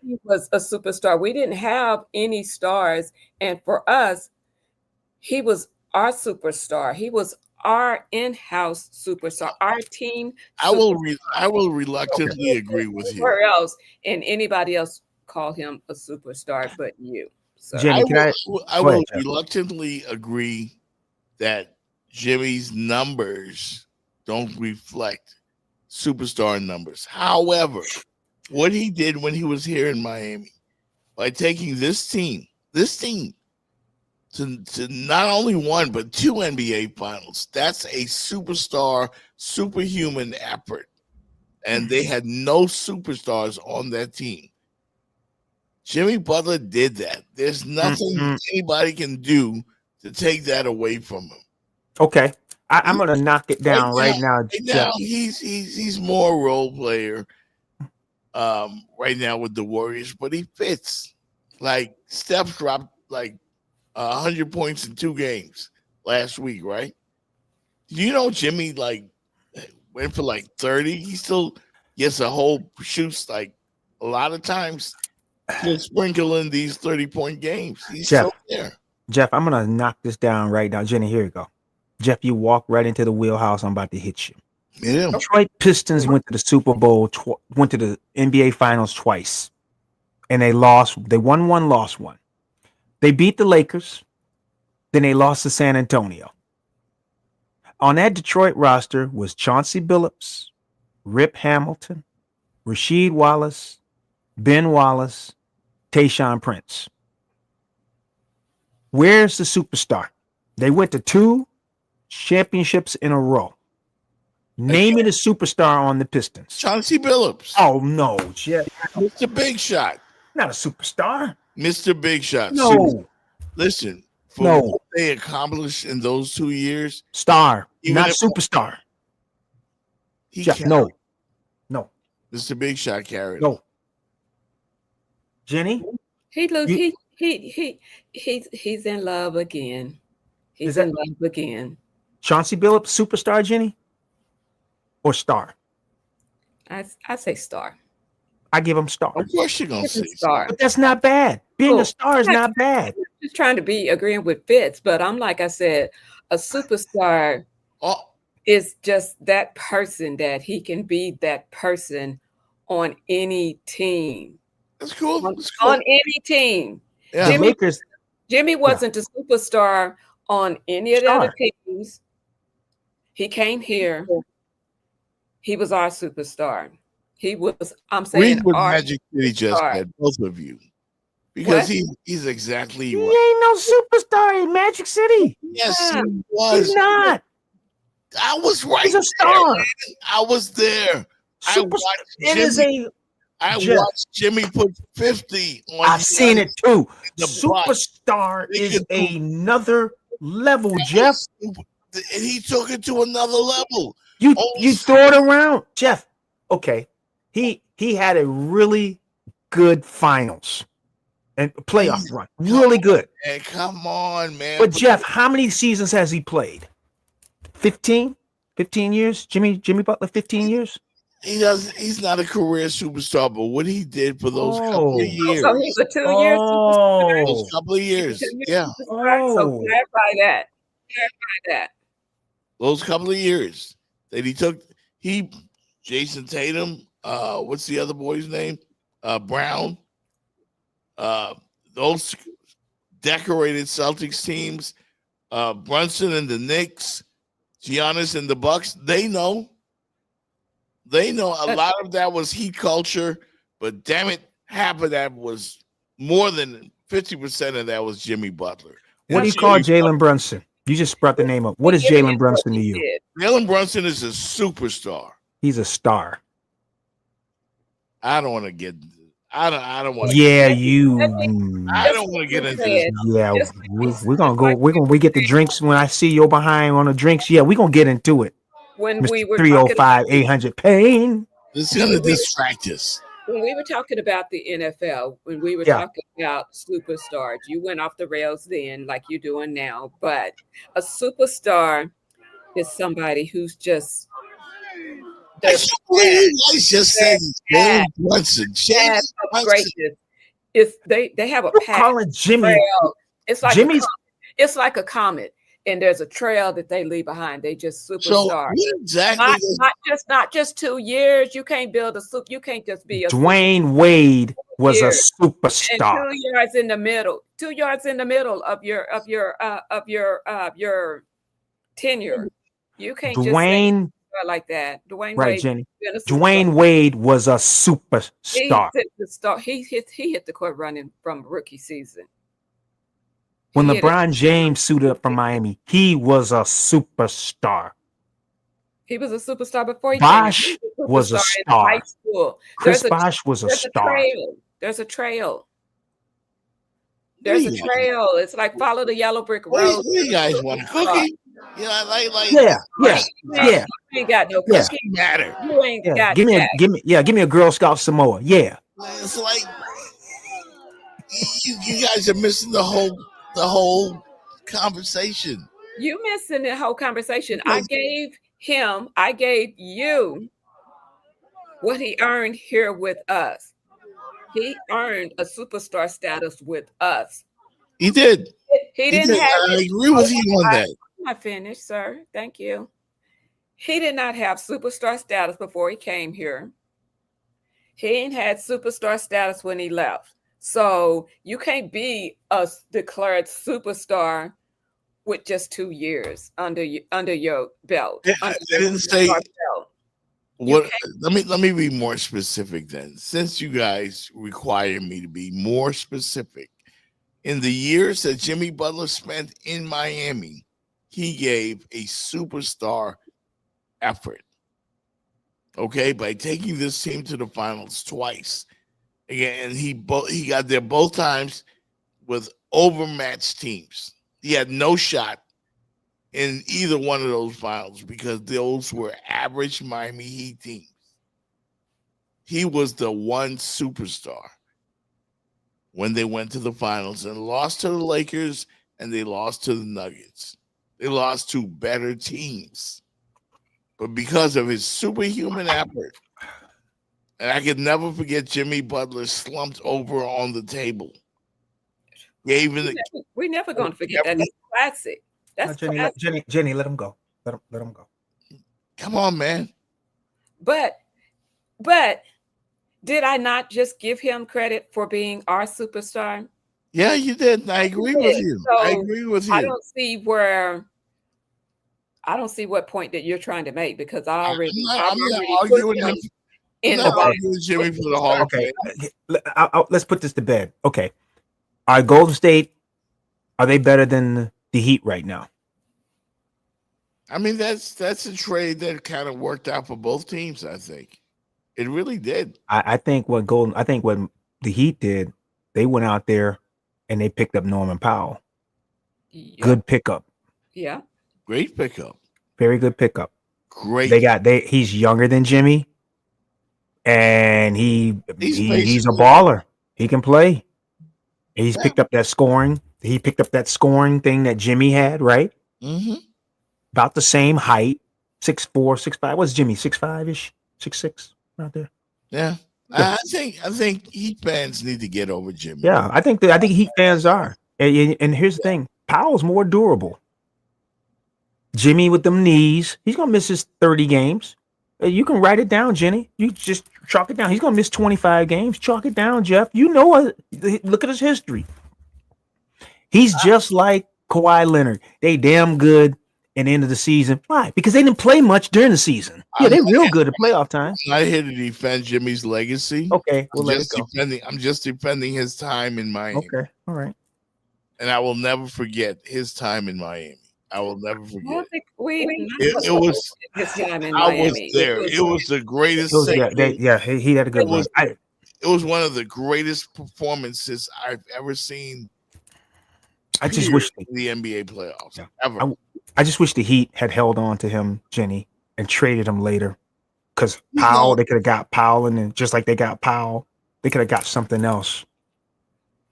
he was a superstar. We didn't have any stars, and for us, he was our superstar. He was our in-house superstar. Our team. I will reluctantly agree with you. Where else and anybody else call him a superstar but you? So Jenny, I will reluctantly agree that Jimmy's numbers don't reflect superstar numbers. However, what he did when he was here in Miami by taking this team to not only one but two NBA finals, that's a superstar, superhuman effort. And they had no superstars on that team. Jimmy Butler did that. There's nothing anybody can do to take that away from him. Okay, I'm gonna knock it down right now. Right now, he's more role player. Right now with the Warriors, but he fits. Like Steph dropped like 100 points in 2 games last week, right? Do you know Jimmy went for 30? He still gets shoots like a lot of times. He'll sprinkle in these 30-point games. He's still there. Jeff, I'm gonna knock this down right now. Jenny, here you go. Jeff, you walk right into the wheelhouse. I'm about to hit you. Yeah. Detroit Pistons went to the Super Bowl, went to the NBA Finals twice, and they lost. They won one, lost one. They beat the Lakers, then they lost to San Antonio. On that Detroit roster was Chauncey Billups, Rip Hamilton, Rasheed Wallace, Ben Wallace, Tayshaun Prince. Where's the superstar? They went to 2 championships in a row. Name me the superstar on the Pistons. Chauncey Billups. Oh, no, Jeff. Mr. Big Shot. Not a superstar. Mr. Big Shot. No. Listen, for what they accomplished in those 2 years. Star, not superstar. Jeff, no. Mr. Big Shot carried. No. Jenny? He's in love again. He's in love again. Chauncey Billups, superstar, Jenny? Or star? I say star. I give him star. Of course you're gonna say star. But that's not bad. Being Oh, a star is not bad. I'm just trying to be agreeing with Fitz, but I'm like I said, a superstar is just that person that he can be that person on any team. That's cool. On any team. Yeah. The Lakers. Jimmy wasn't a superstar on any of the other teams. He came here. He was our superstar. He was, I'm saying, what our Magic City just superstar. had, both of you. Because What? he's exactly He right. ain't no superstar in Magic City. Yes, Yeah. he was. He's not. I was right. He's a star. There, man. I was there. I watched It is Jimmy. a. I Jeff. watched Jimmy put 50 on. I've seen it too. the Superstar is another level, Jeff. And he took it to another level. You throw it around, Jeff. Okay, he had a really good finals and playoff run, really good. And come on, man. But Jeff, how many seasons has he played? 15 years. Jimmy Butler, 15 years. He's not a career superstar, but what he did for those couple of years. So he's a 2 year superstar. Those couple of years. Yeah. So clarify that. Clarify that. Those couple of years that he took, Jason Tatum, what's the other boy's name? Brown. Those decorated Celtics teams, Brunson and the Knicks, Giannis and the Bucks, they know a lot of that was Heat culture, but damn it, half of that was more than 50% of that was Jimmy Butler. What do you call Jalen Brunson? You just brought the name up. What is Jalen Brunson to you? Jalen Brunson is a superstar. He's a star. I don't want to get. I don't want. Yeah, you. I don't want to get into this. Yeah, we're gonna go. We get the drinks when I see you behind on the drinks. Yeah, we're gonna get into it. When Mr. we were 305 800 pain. This is gonna distract us. When we were talking about the NFL, when we were Yeah. talking about superstars, you went off the rails then, like you're doing now. But a superstar is somebody who's just. I just said Jalen Brunson. Jalen Brunson. If they have a path, calling Jimmy. trail. It's like Jimmy's. it's like a comet, and there's a trail that they leave behind. They just superstar. exactly. Not just 2 years. You can't build a super. You can't just be a Dwayne Wade was a years. superstar. And 2 yards in the middle. 2 yards in the middle of your tenure. You can't just Dwayne. say like that. Dwayne Right, Wade. Jenny. been a Dwayne Wade was a superstar. He hit the court running from rookie season. When He hit LeBron James suited up from Miami, he was a superstar. He was a superstar before he Bosh came. He was a superstar in star. high school. Chris Bosh was a star. There's a trail. There's a trail. It's like follow the yellow brick road. What do you guys want? A cookie? Yeah, like. Yeah. You ain't got no Yeah. cookie. Matter. You ain't Yeah. got Give that. me a Girl Scout Samoa. Yeah. It's like you guys are missing the whole conversation. You missing the whole conversation. I gave you what he earned here with us. He earned a superstar status with us. He did. He didn't did. have. I agree with you on that. I finished, sir. Thank you. He did not have superstar status before he came here. He ain't had superstar status when he left. So you can't be a declared superstar with just 2 years under your belt. I under your didn't say superstar belt. what. Let me be more specific then. Since you guys require me to be more specific, in the years that Jimmy Butler spent in Miami, he gave a superstar effort. Okay, by taking this team to the finals twice. Again, and he got there both times with overmatched teams. He had no shot in either one of those finals because those were average Miami Heat teams. He was the one superstar when they went to the finals and lost to the Lakers and they lost to the Nuggets. They lost to better teams. But because of his superhuman effort, And I could never forget Jimmy Butler slumped over on the table. We're never going to forget that. That's classic. That's classic. Jenny, let him go. Let him go. Come on, man. But did I not just give him credit for being our superstar? Yeah, you did. I agree with you. So I agree with you. I don't see what point that you're trying to make, because I'm not arguing him. I'm not arguing Jimmy for the Hall of Fame. Let's put this to bed. Okay. Are Golden State, are they better than the Heat right now? I mean, that's a trade that kind of worked out for both teams, I think. It really did. I think what the Heat did, they went out there and they picked up Norman Powell. Yep. Good pickup. Yeah. Great pickup. Very good pickup. Great. He's younger than Jimmy, and he's a baller. He can play. He's picked up that scoring. He picked up that scoring thing that Jimmy had, right? Mm-hmm. About the same height, 6'4", 6'5". What's Jimmy? 6'5"-ish, 6'6", out there. Yeah. I think Heat fans need to get over Jimmy. Yeah, I think Heat fans are. And here's the thing: Powell's more durable. Jimmy with them knees, he's gonna miss his 30 games. You can write it down, Jenny. You just chalk it down. He's gonna miss 25 games. Chalk it down, Jeff. You know, look at his history. He's just like Kawhi Leonard. They damn good at the end of the season. Why? Because they didn't play much during the season. Yeah, they're real good at playoff time. I'm not here to defend Jimmy's legacy. Okay, we'll let it go. I'm just defending his time in Miami. Okay, all right. And I will never forget his time in Miami. I will never forget. I don't think it was his time in I Miami. was there. It was the greatest. He had a good one. It was one of the greatest performances I've ever seen. I just wish the NBA playoffs ever. I just wish the Heat had held on to him, Jenny, and traded him later. Because Powell, they could have got Powell, and then just like they got Powell, they could have got something else.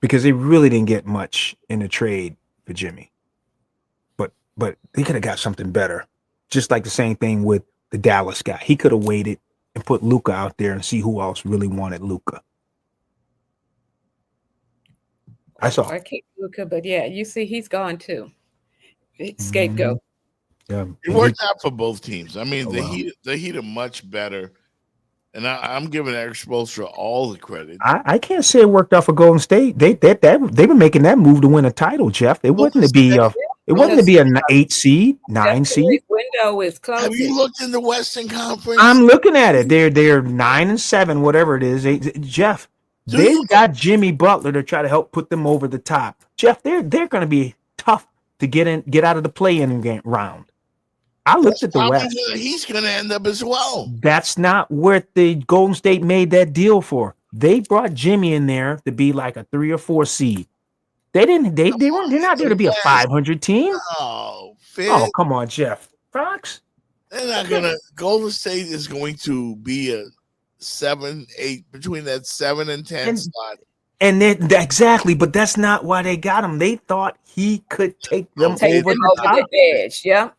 Because they really didn't get much in the trade for Jimmy. But they could have got something better. Just like the same thing with the Dallas guy. He could have waited and put Luka out there and see who else really wanted Luka. I keep Luka, but yeah, you see, he's gone too. Scapegoat. Yeah, it worked out for both teams. I mean, the Heat are much better, and I'm giving Eric Spoelstra all the credit. I can't say it worked out for Golden State. They've been making that move to win a title, Jeff. It wasn't to be an 8 seed, 9 seed. Window is closing. Have you looked in the Western Conference? I'm looking at it. They're 9-7, whatever it is. Jeff, they've got Jimmy Butler to try to help put them over the top. Jeff, they're going to be tough to get out of the play-in round. I looked at the West. He's going to end up as well. That's not what the Golden State made that deal for. They brought Jimmy in there to be like a 3 or 4 seed. They're not there to be a 500 team. Oh, come on, Jeff. Fox. They're not gonna. Golden State is going to be a 7, 8 between that 7 and 10 slot. And then exactly, but that's not why they got him. They thought he could take them over the edge. Yeah.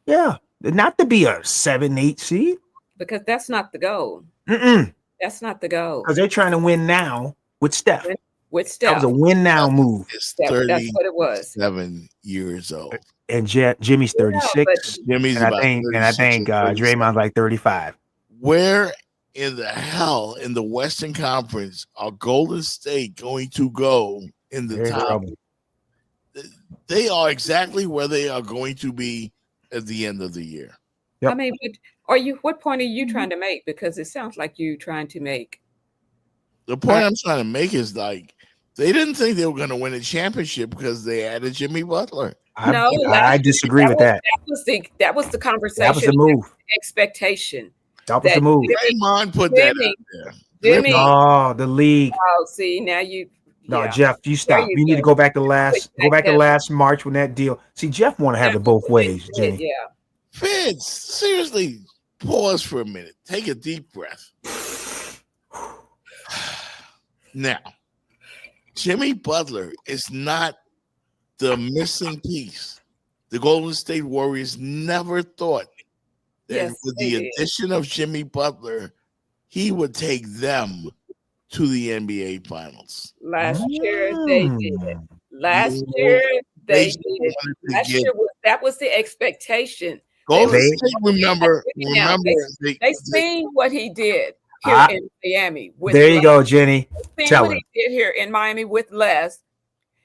Yeah, not to be a 7, 8 seed. Because that's not the goal. That's not the goal. Because they're trying to win now with Steph. With Steph. That was a win now move. That's what it was. 7 years old. And Jimmy's 36. Jimmy's and I think Draymond's like 35. Where in the hell in the Western Conference are Golden State going to go in the top? They are exactly where they are going to be at the end of the year. Yep. I mean, what point are you trying to make? Because it sounds like you're trying to make. The point I'm trying to make is like they didn't think they were going to win a championship because they added Jimmy Butler. I disagree with that. That was the conversation. That was the move. Expectation. That was the move. Draymond put that out there. Jimmy. Oh, the league. Oh, see now you. No, Jeff, you stop. You need to go back to last March when that deal. See, Jeff want to have it both ways, Jenny. Yeah. Vince, seriously, pause for a minute. Take a deep breath. Now, Jimmy Butler is not the missing piece. The Golden State Warriors never thought that with the addition of Jimmy Butler, he would take them to the NBA Finals. Last year they did. Last year they did. Last year that was the expectation. Golden State, remember, they seen what he did here in Miami. There you go, Jenny. Tell what he did here in Miami with Les,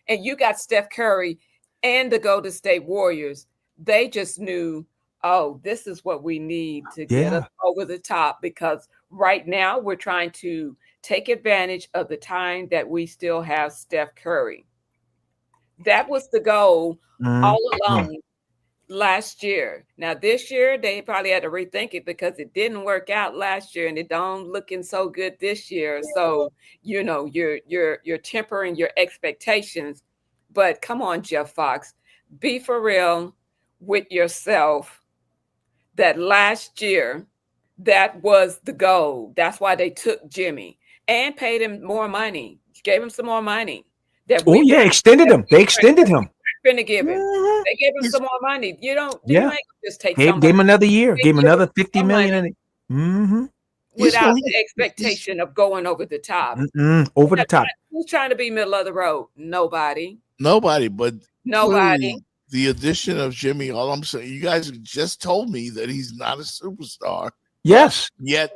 and you got Steph Curry and the Golden State Warriors. They just knew, oh, this is what we need to get us over the top, because right now we're trying to take advantage of the time that we still have Steph Curry. That was the goal all along last year. Now this year they probably had to rethink it because it didn't work out last year and it don't looking so good this year. So you know you're tempering your expectations. But come on, Jeff Fox, be for real with yourself. That last year, that was the goal. That's why they took Jimmy and paid him more money, gave him some more money. Extended him. They extended him. Going to give him. They gave him some more money. You ain't just take. Gave him another year. Gave him another $50 million. Without the expectation of going over the top. Over the top. Who's trying to be middle of the road? Nobody. But nobody. The addition of Jimmy, all I'm saying, you guys just told me that he's not a superstar. Yes. Yet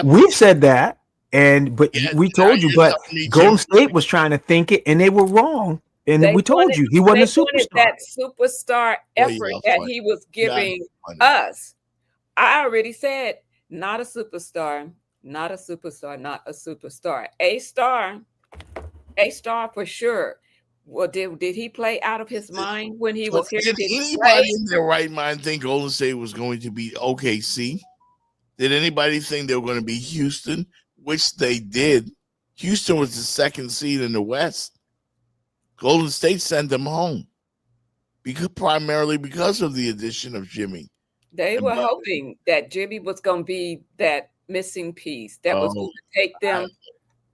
we've said that, but we told you, but Golden State was trying to think it, and they were wrong. And we told you he wasn't a superstar. That superstar effort that he was giving us. I already said, not a superstar, not a superstar, not a superstar. A star for sure. Well, did he play out of his mind when he was here? Did anybody in their right mind think Golden State was going to be OKC? Did anybody think they were going to be Houston? Which they did. Houston was the second seed in the West. Golden State sent them home primarily because of the addition of Jimmy. They were hoping that Jimmy was going to be that missing piece that was going to take them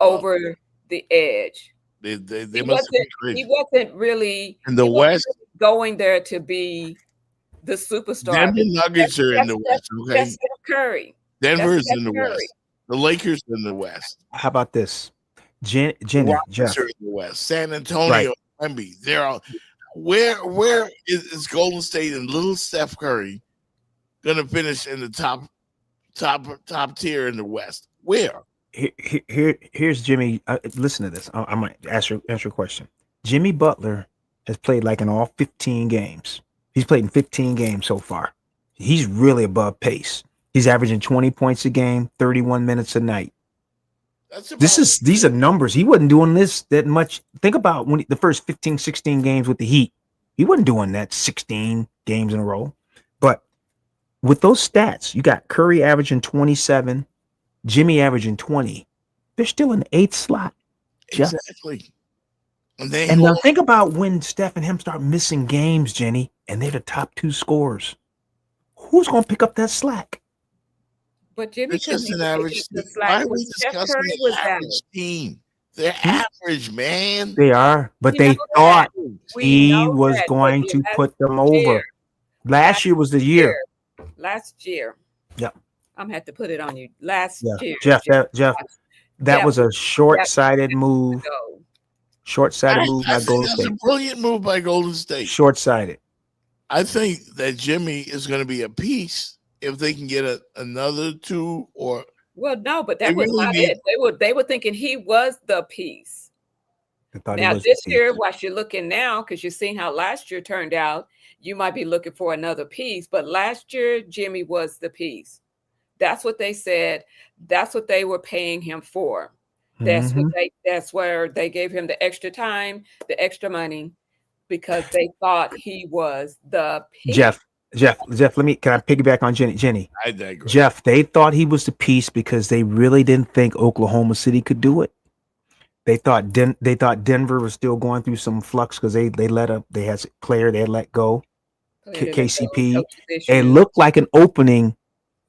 over the edge. He wasn't really in the West going there to be the superstar. Denver Nuggets are in the West. Okay, that's Steph Curry. Denver's in the West. The Lakers in the West. How about this, Jenny, Jeff? In the West. San Antonio, Embiid. They're all. Where is Golden State and little Steph Curry going to finish in the top tier in the West? Where? Here's Jimmy. Listen to this. I'm going to answer a question. Jimmy Butler has played like in all 15 games. He's played in 15 games so far. He's really above pace. He's averaging 20 points a game, 31 minutes a night. These are numbers. He wasn't doing this that much. Think about when the first 15, 16 games with the Heat. He wasn't doing that 16 games in a row. But with those stats, you got Curry averaging 27, Jimmy averaging 20. They're still in the 8th slot. Exactly. And now think about when Steph and him start missing games, Jenny, and they're the top 2 scorers. Who's going to pick up that slack? But Jimmy just an average. Why are we discussing an average team? They're average, man. They are, but they thought he was going to put them over. Last year was the year. Last year. Yep. I'm gonna have to put it on you. Last year. Jeff, that was a short-sighted move. Short-sighted move by Golden State. That's a brilliant move by Golden State. Short-sighted. I think that Jimmy is going to be a piece if they can get another 2 or. Well, no, but that was not it. They were thinking he was the piece. Now this year, while you're looking now, because you're seeing how last year turned out, you might be looking for another piece. But last year, Jimmy was the piece. That's what they said. That's what they were paying him for. That's where they gave him the extra time, the extra money, because they thought he was the piece. Jeff, can I piggyback on Jenny? I digress. Jeff, they thought he was the piece because they really didn't think Oklahoma City could do it. They thought Denver was still going through some flux because they had player they had let go, KCP. It looked like an opening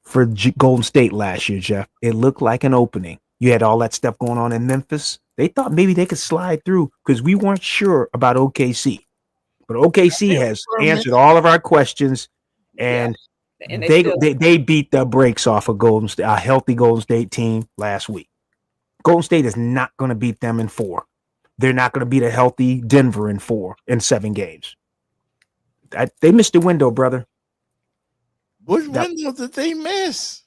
for Golden State last year, Jeff. It looked like an opening. You had all that stuff going on in Memphis. They thought maybe they could slide through because we weren't sure about OKC. But OKC has answered all of our questions, and And they beat the brakes off of Golden State, a healthy Golden State team last week. Golden State is not going to beat them in 4. They're not going to beat a healthy Denver in 7 games. They missed the window, brother. What window did they miss?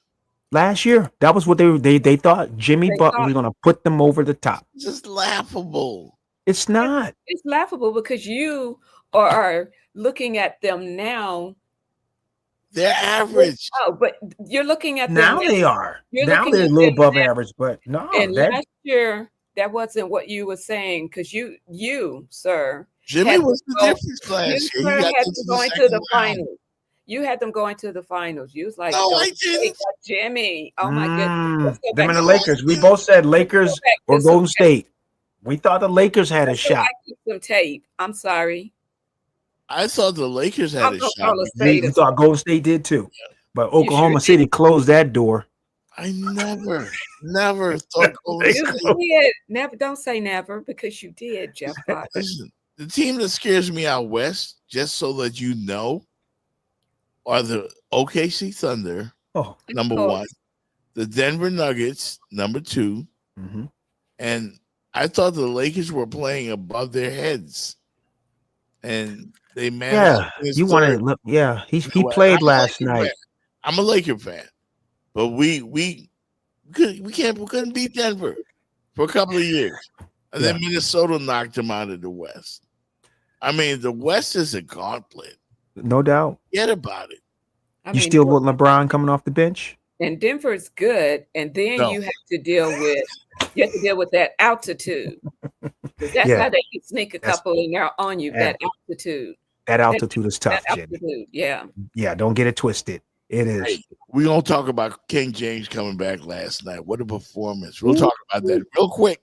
Last year, that was what they thought Jimmy Butler was going to put them over the top. Just laughable. It's not. It's laughable because you are looking at them now. They're average. Oh, but you're looking at them now. They are. Now they're a little above average, but no. And last year, that wasn't what you were saying because you, sir. Jimmy was the difference last year. You had them going to the finals. You had them going to the finals. You was like, no, I didn't. Jimmy. Oh my goodness. Them and the Lakers. We both said Lakers or Golden State. We thought the Lakers had a shot. Some tape. I'm sorry. I thought the Lakers had a shot. You thought Golden State did too. But Oklahoma City closed that door. I never thought Golden State. Never. Don't say never because you did, Jeff Fox. Listen, the team that scares me out west, just so that you know, are the OKC Thunder, number 1, the Denver Nuggets, number 2, and I thought the Lakers were playing above their heads, and they managed. Yeah, you wanted to look. Yeah, he played last night. I'm a Laker fan, but we couldn't beat Denver for a couple of years, and then Minnesota knocked them out of the West. I mean, the West is a gauntlet. No doubt. Forget about it. You still want LeBron coming off the bench? And Denver is good, and then you have to deal with that altitude. That's how they can sneak a couple in there on you. That altitude. That altitude is tough, Jimmy. Yeah, don't get it twisted. It is. Hey, we're gonna talk about King James coming back last night. What a performance! We'll talk about that real quick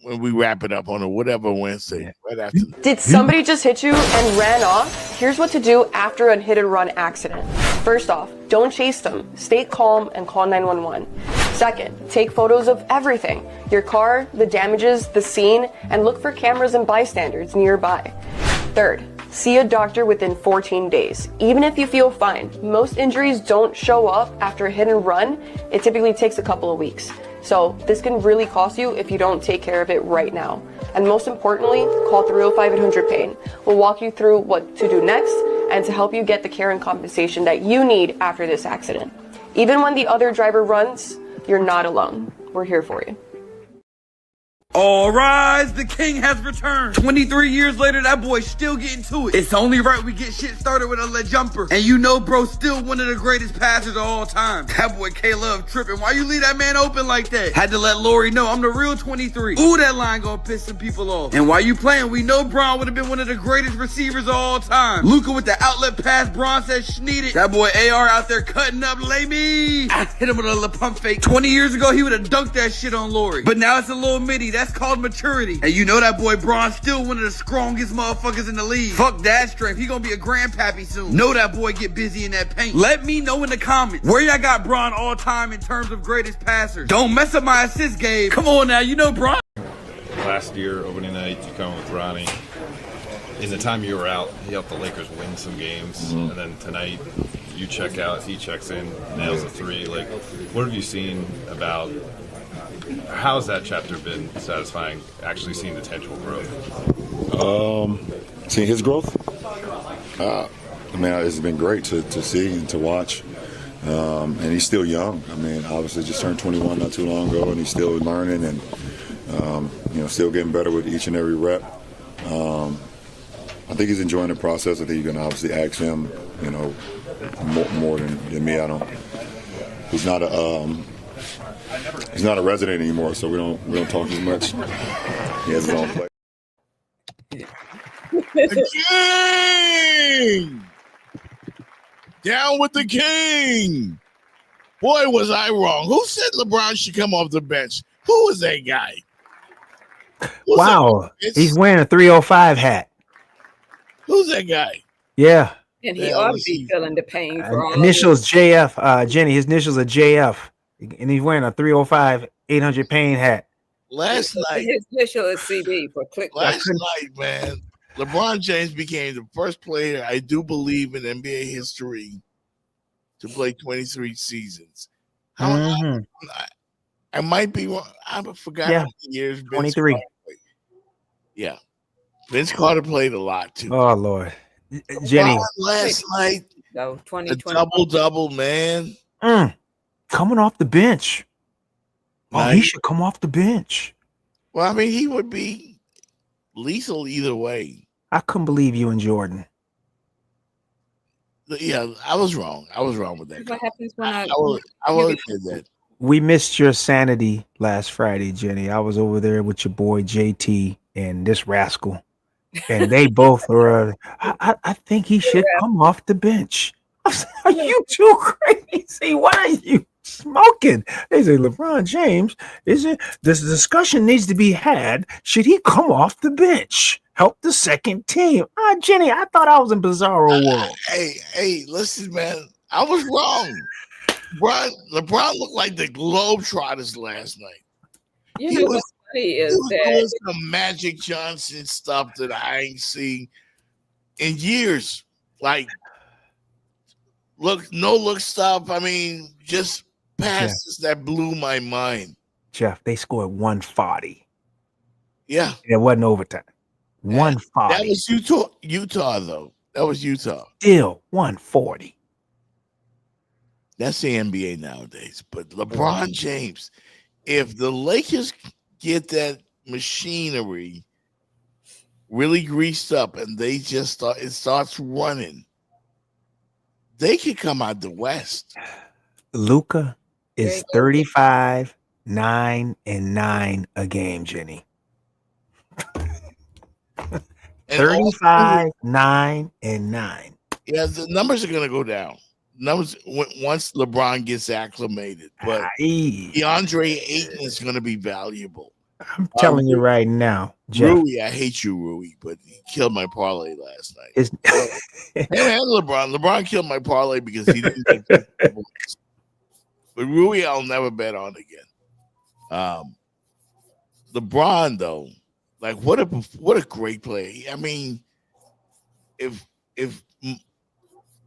when we wrap it up on a whatever Wednesday. Right after that. Did somebody just hit you and ran off? Here's what to do after a hit and run accident. First off, don't chase them. Stay calm and call 911. Second, take photos of everything. Your car, the damages, the scene, and look for cameras and bystanders nearby. Third, see a doctor within 14 days. Even if you feel fine, most injuries don't show up after a hit and run. It typically takes a couple of weeks. So this can really cost you if you don't take care of it right now. And most importantly, call 305-800-PAIN. We'll walk you through what to do next and to help you get the care and compensation that you need after this accident. Even when the other driver runs, you're not alone. We're here for you. All rise, the king has returned. 23 years later, that boy's still getting to it. It's only right we get shit started with a Le Jumper. And you know bro's still one of the greatest passers of all time. That boy K-Love tripping. Why you leave that man open like that? Had to let Lori know I'm the real 23. Ooh, that line gonna piss some people off. And while you playing, we know Bron would have been one of the greatest receivers of all time. Luka with the outlet pass, Bron says schneed it. That boy AR out there cutting up, lay me. I hit him with a little pump fake. 20 years ago, he would have dunked that shit on Lori. But now it's a little midi. That's called maturity. And you know that boy Bron still one of the strongest motherfuckers in the league. Fuck that strength. He gonna be a grandpappy soon. Know that boy get busy in that paint. Let me know in the comments where y'all got Bron all time in terms of greatest passers. Don't mess up my assist game. Come on now, you know Bron. Last year, opening night, you come with Ronnie. In the time you were out, he helped the Lakers win some games. And then tonight, you check out, he checks in, nails a 3. Like, what have you seen about how's that chapter been satisfying, actually seeing the tangible growth? Seeing his growth? I mean, it's been great to see and to watch. And he's still young. I mean, obviously just turned 21 not too long ago, and he's still learning and, still getting better with each and every rep. I think he's enjoying the process. I think you're going to obviously ask him, more than me. He's not a resident anymore, so we don't talk as much. He has his own play. The king! Down with the king! Boy, was I wrong. Who said LeBron should come off the bench? Who was that guy? Wow, he's wearing a 305 hat. Who's that guy? Yeah. And he ought to be feeling the pain for all initials JF. Jenny, his initials are JF. And he's wearing a 305 800 PAIN hat. Last night. His initial is CB for click. Last night, man, LeBron James became the first player I do believe in NBA history to play 23 seasons. I might be wrong. I forgot how many years Vince 23. Carter played. Yeah. Vince Carter played a lot too. Oh Lord. Jenny. Last night, a double, man. Coming off the bench. Nice. He should come off the bench. Well, I mean, he would be lethal either way. I couldn't believe you and Jordan. Yeah, I was wrong. I was wrong with that. What happens when I will admit that. We missed your sanity last Friday, Jenny. I was over there with your boy JT and this rascal, and they both were. I think he should come off the bench. I said, are you too crazy? What are you smoking? They say LeBron James this discussion needs to be had. Should he come off the bench? Help the second team. Jenny, I thought I was in Bizarro world. Hey, listen, man. I was wrong. LeBron looked like the Globetrotters last night. You know what's funny is that doing some Magic Johnson stuff that I ain't seen in years. Like no look stuff. I mean, just passes that blew my mind. Jeff, they scored 140. Yeah. It wasn't overtime. 140. That was Utah, though. That was Utah. Still 140. That's the NBA nowadays. But LeBron James, if the Lakers get that machinery really greased up and they just it starts running, they could come out the West. Luka is 35, 9, and 9 a game, Jenny. 35, 9, and 9. Yeah, the numbers are going to go down. Numbers once LeBron gets acclimated, but DeAndre Ayton is going to be valuable. I'm telling you right now, Jeff. Rui, I hate you, Rui, but he killed my parlay last night. Him and LeBron killed my parlay because he didn't get 50 points. But Rui, I'll never bet on again. LeBron, though, like what a great play. I mean, if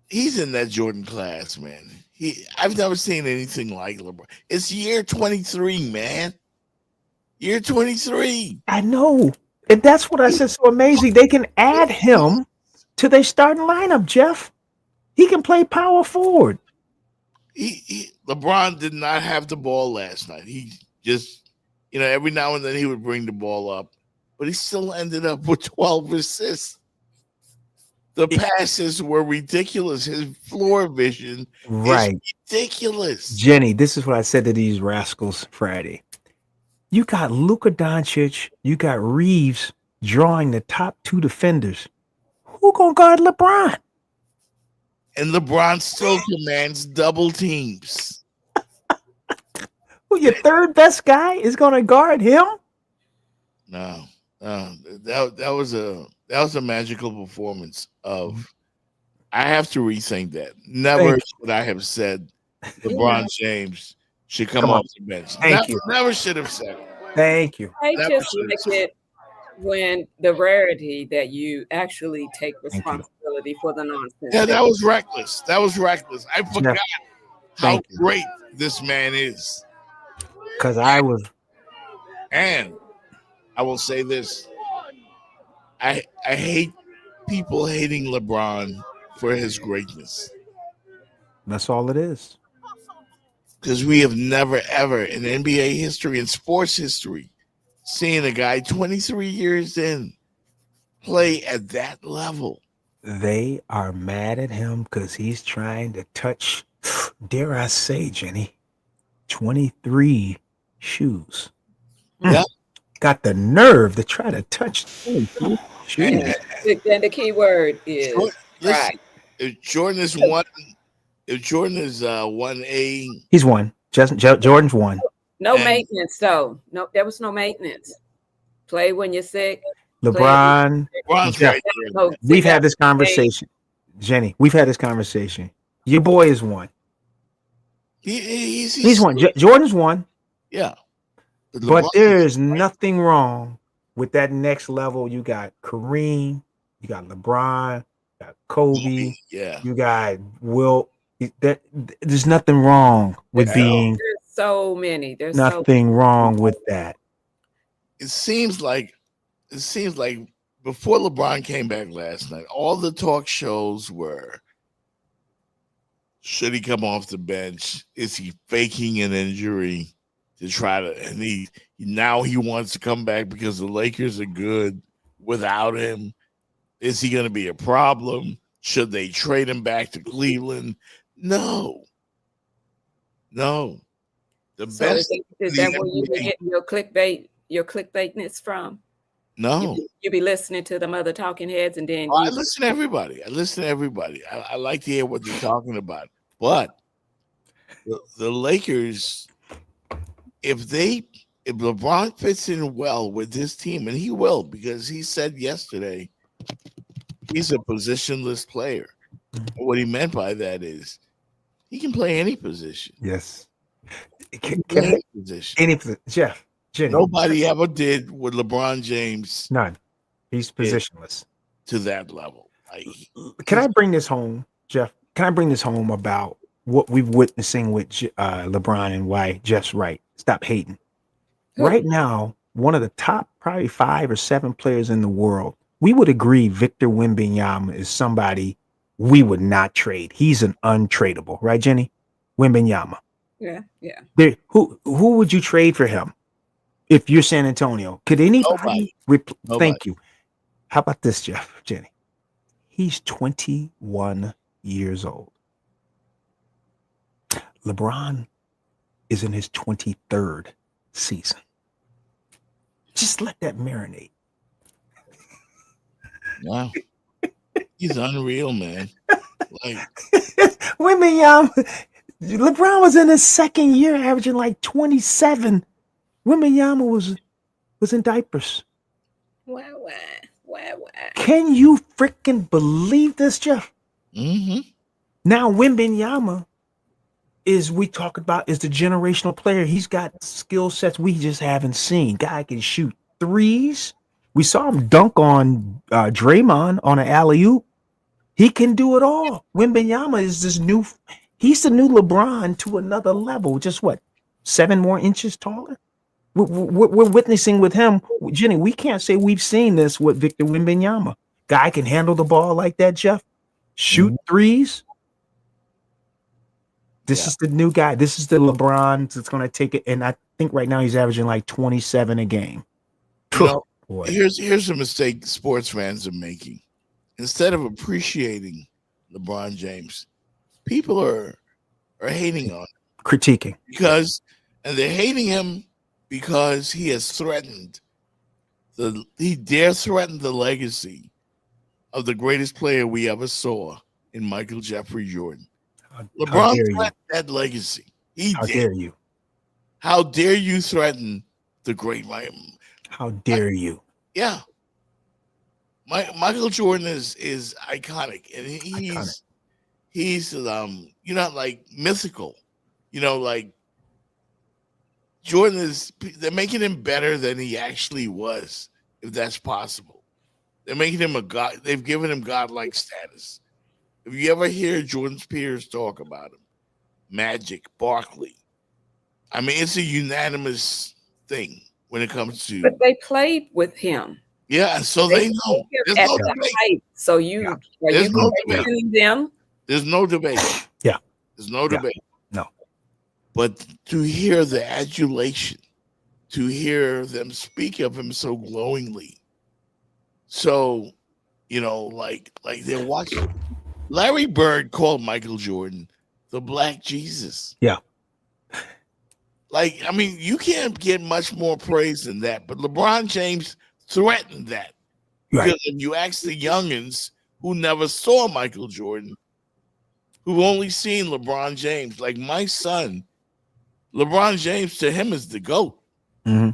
he's in that Jordan class, man. I've never seen anything like LeBron. It's year 23, man. Year 23. I know. And that's what I said so amazing. They can add him to their starting lineup, Jeff. He can play power forward. LeBron did not have the ball last night. He just, every now and then he would bring the ball up, but he still ended up with 12 assists. The passes were ridiculous. His floor vision is ridiculous. Jenny, this is what I said to these rascals Friday. You got Luka Doncic, you got Reeves drawing the top two defenders. Who gonna guard LeBron? And LeBron still commands double teams. Who your third best guy is gonna guard him? No. That was a magical performance of. I have to rethink that. Never should I have said LeBron James should come off the bench. Never should have said it. Thank you. I just like it when the rarity that you actually take responsibility for the nonsense. Yeah, that was reckless. I forgot how great this man is. Because I was. And I will say this. I hate people hating LeBron for his greatness. That's all it is. Because we have never, ever in NBA history and sports history seen a guy 23 years in play at that level. They are mad at him because he's trying to touch, dare I say, Jenny, 23 shoes. Yeah. Got the nerve to try to touch 23 shoes. And the key word is right. If Jordan is 1A, he's one. Jordan's one. No maintenance, though. No, there was no maintenance. Play when you're sick. LeBron. Jeff, we've had this conversation, Jenny. We've had this conversation. Your boy is one. He's one. Jordan's one. Yeah. But there is nothing wrong with that next level. You got Kareem, you got LeBron, you got Kobe, yeah. You got Wilt, There's nothing wrong with being. There's so many. There's nothing wrong with that. It seems like before LeBron came back last night, all the talk shows were, should he come off the bench? Is he faking an injury to try to? And now he wants to come back because the Lakers are good without him. Is he going to be a problem? Should they trade him back to Cleveland? No. The best. Is that where you get your clickbaitness from? No. You be listening to them other talking heads, and then I listen to everybody. I like to hear what they're talking about. But the Lakers, if LeBron fits in well with this team, and he will, because he said yesterday he's a positionless player. What he meant by that is he can play any position. Yes. Any position. Any position. Jeff. Jenny. Nobody ever did what LeBron James. None. He's positionless to that level. Can I bring this home, Jeff? Can I bring this home about what we're witnessing with LeBron and why Jeff's right? Stop hating. Right now, one of the top probably 5 or 7 players in the world, we would agree Victor Wembanyama is somebody we would not trade. He's an untradeable, right, Jenny? Wembanyama. Yeah. Who would you trade for him? If you're San Antonio, could anybody? Nobody. Thank you. How about this, Jeff, Jenny? He's 21 years old. LeBron is in his 23rd season. Just let that marinate. Wow. He's unreal, man. Like LeBron was in his 2nd year, averaging like 27. Wembanyama was in diapers. Why? Can you freaking believe this, Jeff? Mm-hmm. Now Wembanyama is the generational player. He's got skill sets we just haven't seen. Guy can shoot threes. We saw him dunk on Draymond on an alley-oop. He can do it all. Wembanyama is he's the new LeBron to another level. Just 7 more inches taller? We're witnessing with him, Jenny. We can't say we've seen this with Victor Wembanyama. Guy can handle the ball like that, Jeff. Shoot threes. This is the new guy. This is the LeBron that's going to take it. And I think right now he's averaging like 27 a game. Here's a mistake sports fans are making. Instead of appreciating LeBron James, people are hating on him. Critiquing. And they're hating him because he has threatened he dare threaten the legacy of the greatest player we ever saw in Michael Jeffrey Jordan. LeBron threatened that legacy. How dare you? How dare you threaten the great Michael? How dare you? Yeah. Michael Jordan is iconic, and he's like mythical. Like Jordan they're making him better than he actually was, if that's possible. They're making him a god. They've given him godlike status. If you ever hear Jordan's peers talk about him, Magic, Barkley, I mean, it's a unanimous thing when it comes to. But they played with him. Yeah, so they know. There's no debate. So there's no debate. Them? There's no debate. Yeah. There's no debate. No. But to hear the adulation, to hear them speak of him so glowingly, so, like they're watching. Larry Bird called Michael Jordan the Black Jesus. Yeah. Like, I mean, you can't get much more praise than that. But LeBron James threatened that. Right. Because if you ask the youngins who never saw Michael Jordan, who've only seen LeBron James, like my son, LeBron James to him is the GOAT. Mm-hmm.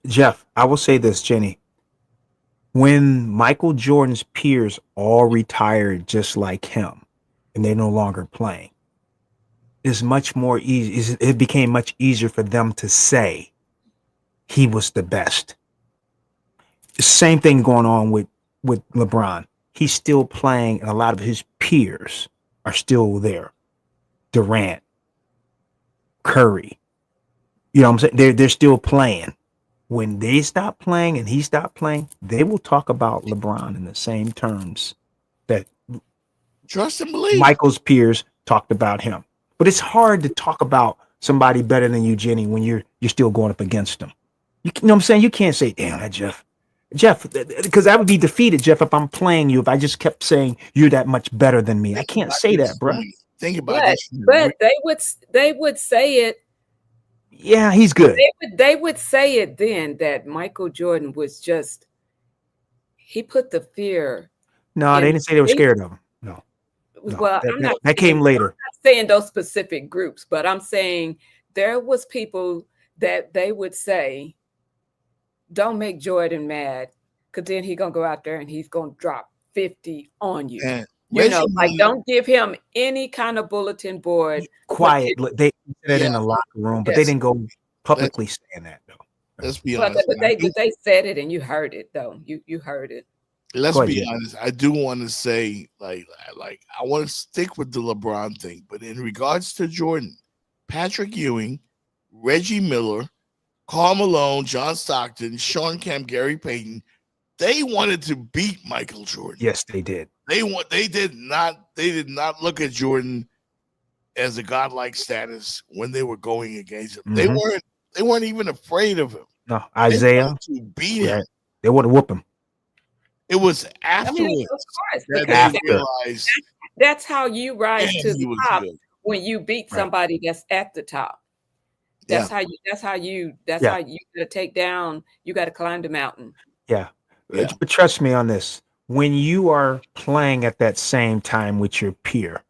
Jeff, I will say this, Jenny. When Michael Jordan's peers all retired just like him and they're no longer playing, it's much more easy. It became much easier for them to say he was the best. Same thing going on with LeBron. He's still playing, and a lot of his peers are still there. Durant, Curry. You know what I'm saying? They're still playing. When they stop playing and he stopped playing, they will talk about LeBron in the same terms that trust and believe Michael's peers talked about him. But it's hard to talk about somebody better than you, Jenny, when you're still going up against them. You know what I'm saying? You can't say, damn that Jeff, because I would be defeated, Jeff, if I'm playing you, if I just kept saying you're that much better than me. I can't say that, bro. Think about this. But they would say it. Yeah, he's good. They would say it then that Michael Jordan was just, he put the fear. No, they didn't say they were scared of him. No. Well, that came later. I'm not saying those specific groups, but I'm saying there was people that they would say, don't make Jordan mad, because then he's going to go out there and he's going to drop 50 on you. You know, like don't give him any kind of bulletin board. Quiet. They said that in the locker room, but they didn't go publicly saying that though. Let's be honest. But they said it and you heard it though. You heard it. Let's be honest. I do want to say, like I want to stick with the LeBron thing, but in regards to Jordan, Patrick Ewing, Reggie Miller, Karl Malone, John Stockton, Sean Kemp, Gary Payton, they wanted to beat Michael Jordan. Yes, they did. They did not look at Jordan as a godlike status when they were going against him. Mm-hmm. They weren't even afraid of him. No, Isaiah to beat him. They would have whooped him. It was afterwards that they realized that's how you rise to the top when you beat somebody that's at the top. That's how you gotta take down, you gotta climb the mountain. Yeah. But trust me on this. When you are playing at that same time with your peer,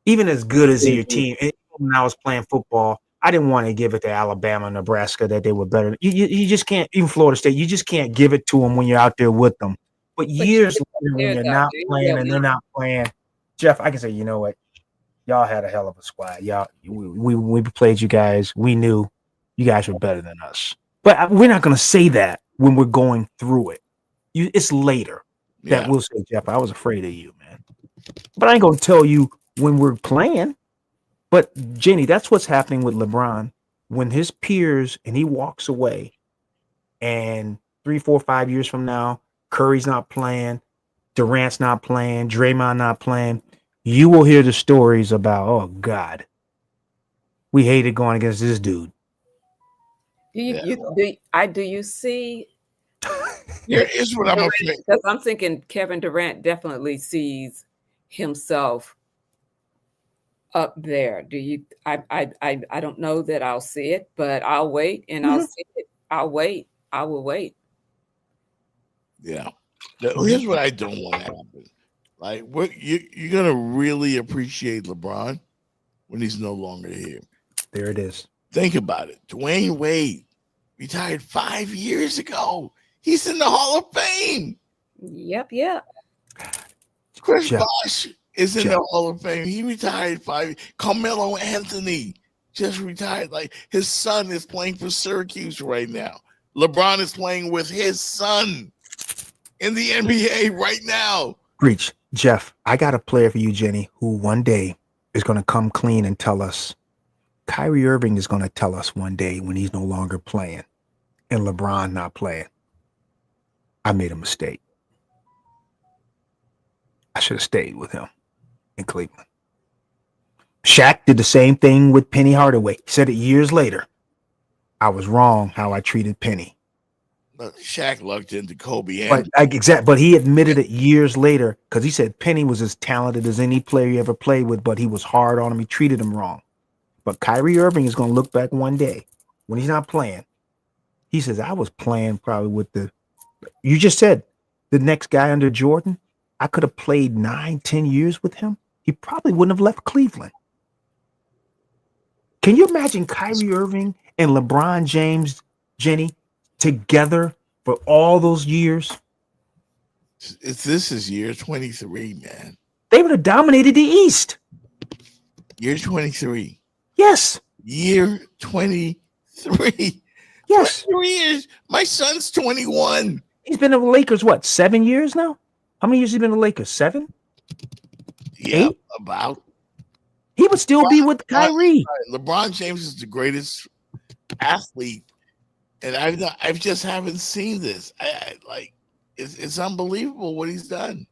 even as good as your team, when I was playing football, I didn't want to give it to Alabama, Nebraska, that they were better. You just can't, even Florida State, you just can't give it to them when you're out there with them. But years later, when you're not playing and they're not playing, Jeff, I can say, you know what? Y'all had a hell of a squad. Y'all, we played you guys. We knew you guys were better than us. But we're not going to say that when we're going through it. It's later that we'll say, Jeff, I was afraid of you, man. But I ain't going to tell you when we're playing. But, Jenny, that's what's happening with LeBron. When his peers and he walks away, and 3, 4, 5 years from now, Curry's not playing, Durant's not playing, Draymond not playing, you will hear the stories about, oh, God, we hated going against this dude. Do you see? Here's what I'm afraid. Because I'm thinking Kevin Durant definitely sees himself up there. Do you? I don't know that I'll see it, but I'll wait and I'll see it. I'll wait. I will wait. Yeah. Here's what I don't want to happen. Like, you're gonna really appreciate LeBron when he's no longer here. There it is. Think about it. Dwayne Wade retired 5 years ago. He's in the Hall of Fame. Yep. Chris Bosh is in the Hall of Fame. He retired 5. Carmelo Anthony just retired. Like, his son is playing for Syracuse right now. LeBron is playing with his son in the NBA right now. Breach, Jeff, I got a player for you, Jenny, who one day is going to come clean and tell us. Kyrie Irving is going to tell us one day when he's no longer playing and LeBron not playing, I made a mistake. I should have stayed with him in Cleveland. Shaq did the same thing with Penny Hardaway. He said it years later. I was wrong how I treated Penny. But Shaq lucked into Kobe. But he admitted it years later because he said Penny was as talented as any player he ever played with, but he was hard on him. He treated him wrong. But Kyrie Irving is going to look back one day when he's not playing. He says, I was playing probably with you just said the next guy under Jordan. I could have played 9-10 years with him. He probably wouldn't have left Cleveland. Can you imagine Kyrie Irving and LeBron James, Jenny, together for all those years? This is year 23, man. They would have dominated the East. Year 23. Yes. Year 23. Yes. 23 years. My son's 21. He's been in the Lakers, what, 7 years now? How many years has he been in the Lakers? 7? Yeah, about. He would still be with Kyrie. LeBron James is the greatest athlete, and I just haven't seen this. It's unbelievable what he's done.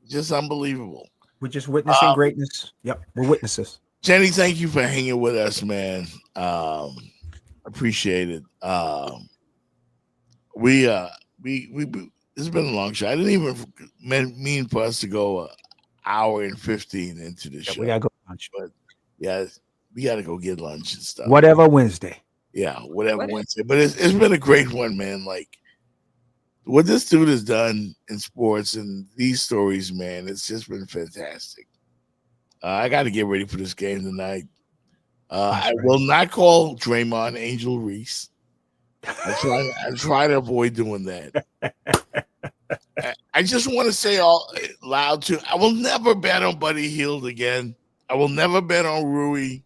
Just unbelievable. We're just witnessing greatness. Yep, we're witnesses. Jenny, thank you for hanging with us, man. Appreciate it. We it's been a long show. I didn't even mean for us to go an hour and 15 into the show. We gotta go lunch. But yeah, we gotta go get lunch and stuff. Whatever Wednesday. Yeah, whatever Wednesday. But it's been a great one, man. Like what this dude has done in sports and these stories, man, it's just been fantastic. I got to get ready for this game tonight. I will not call Draymond Angel Reese. I try to avoid doing that. I just want to say all loud too. I will never bet on Buddy Hield again. I will never bet on Rui.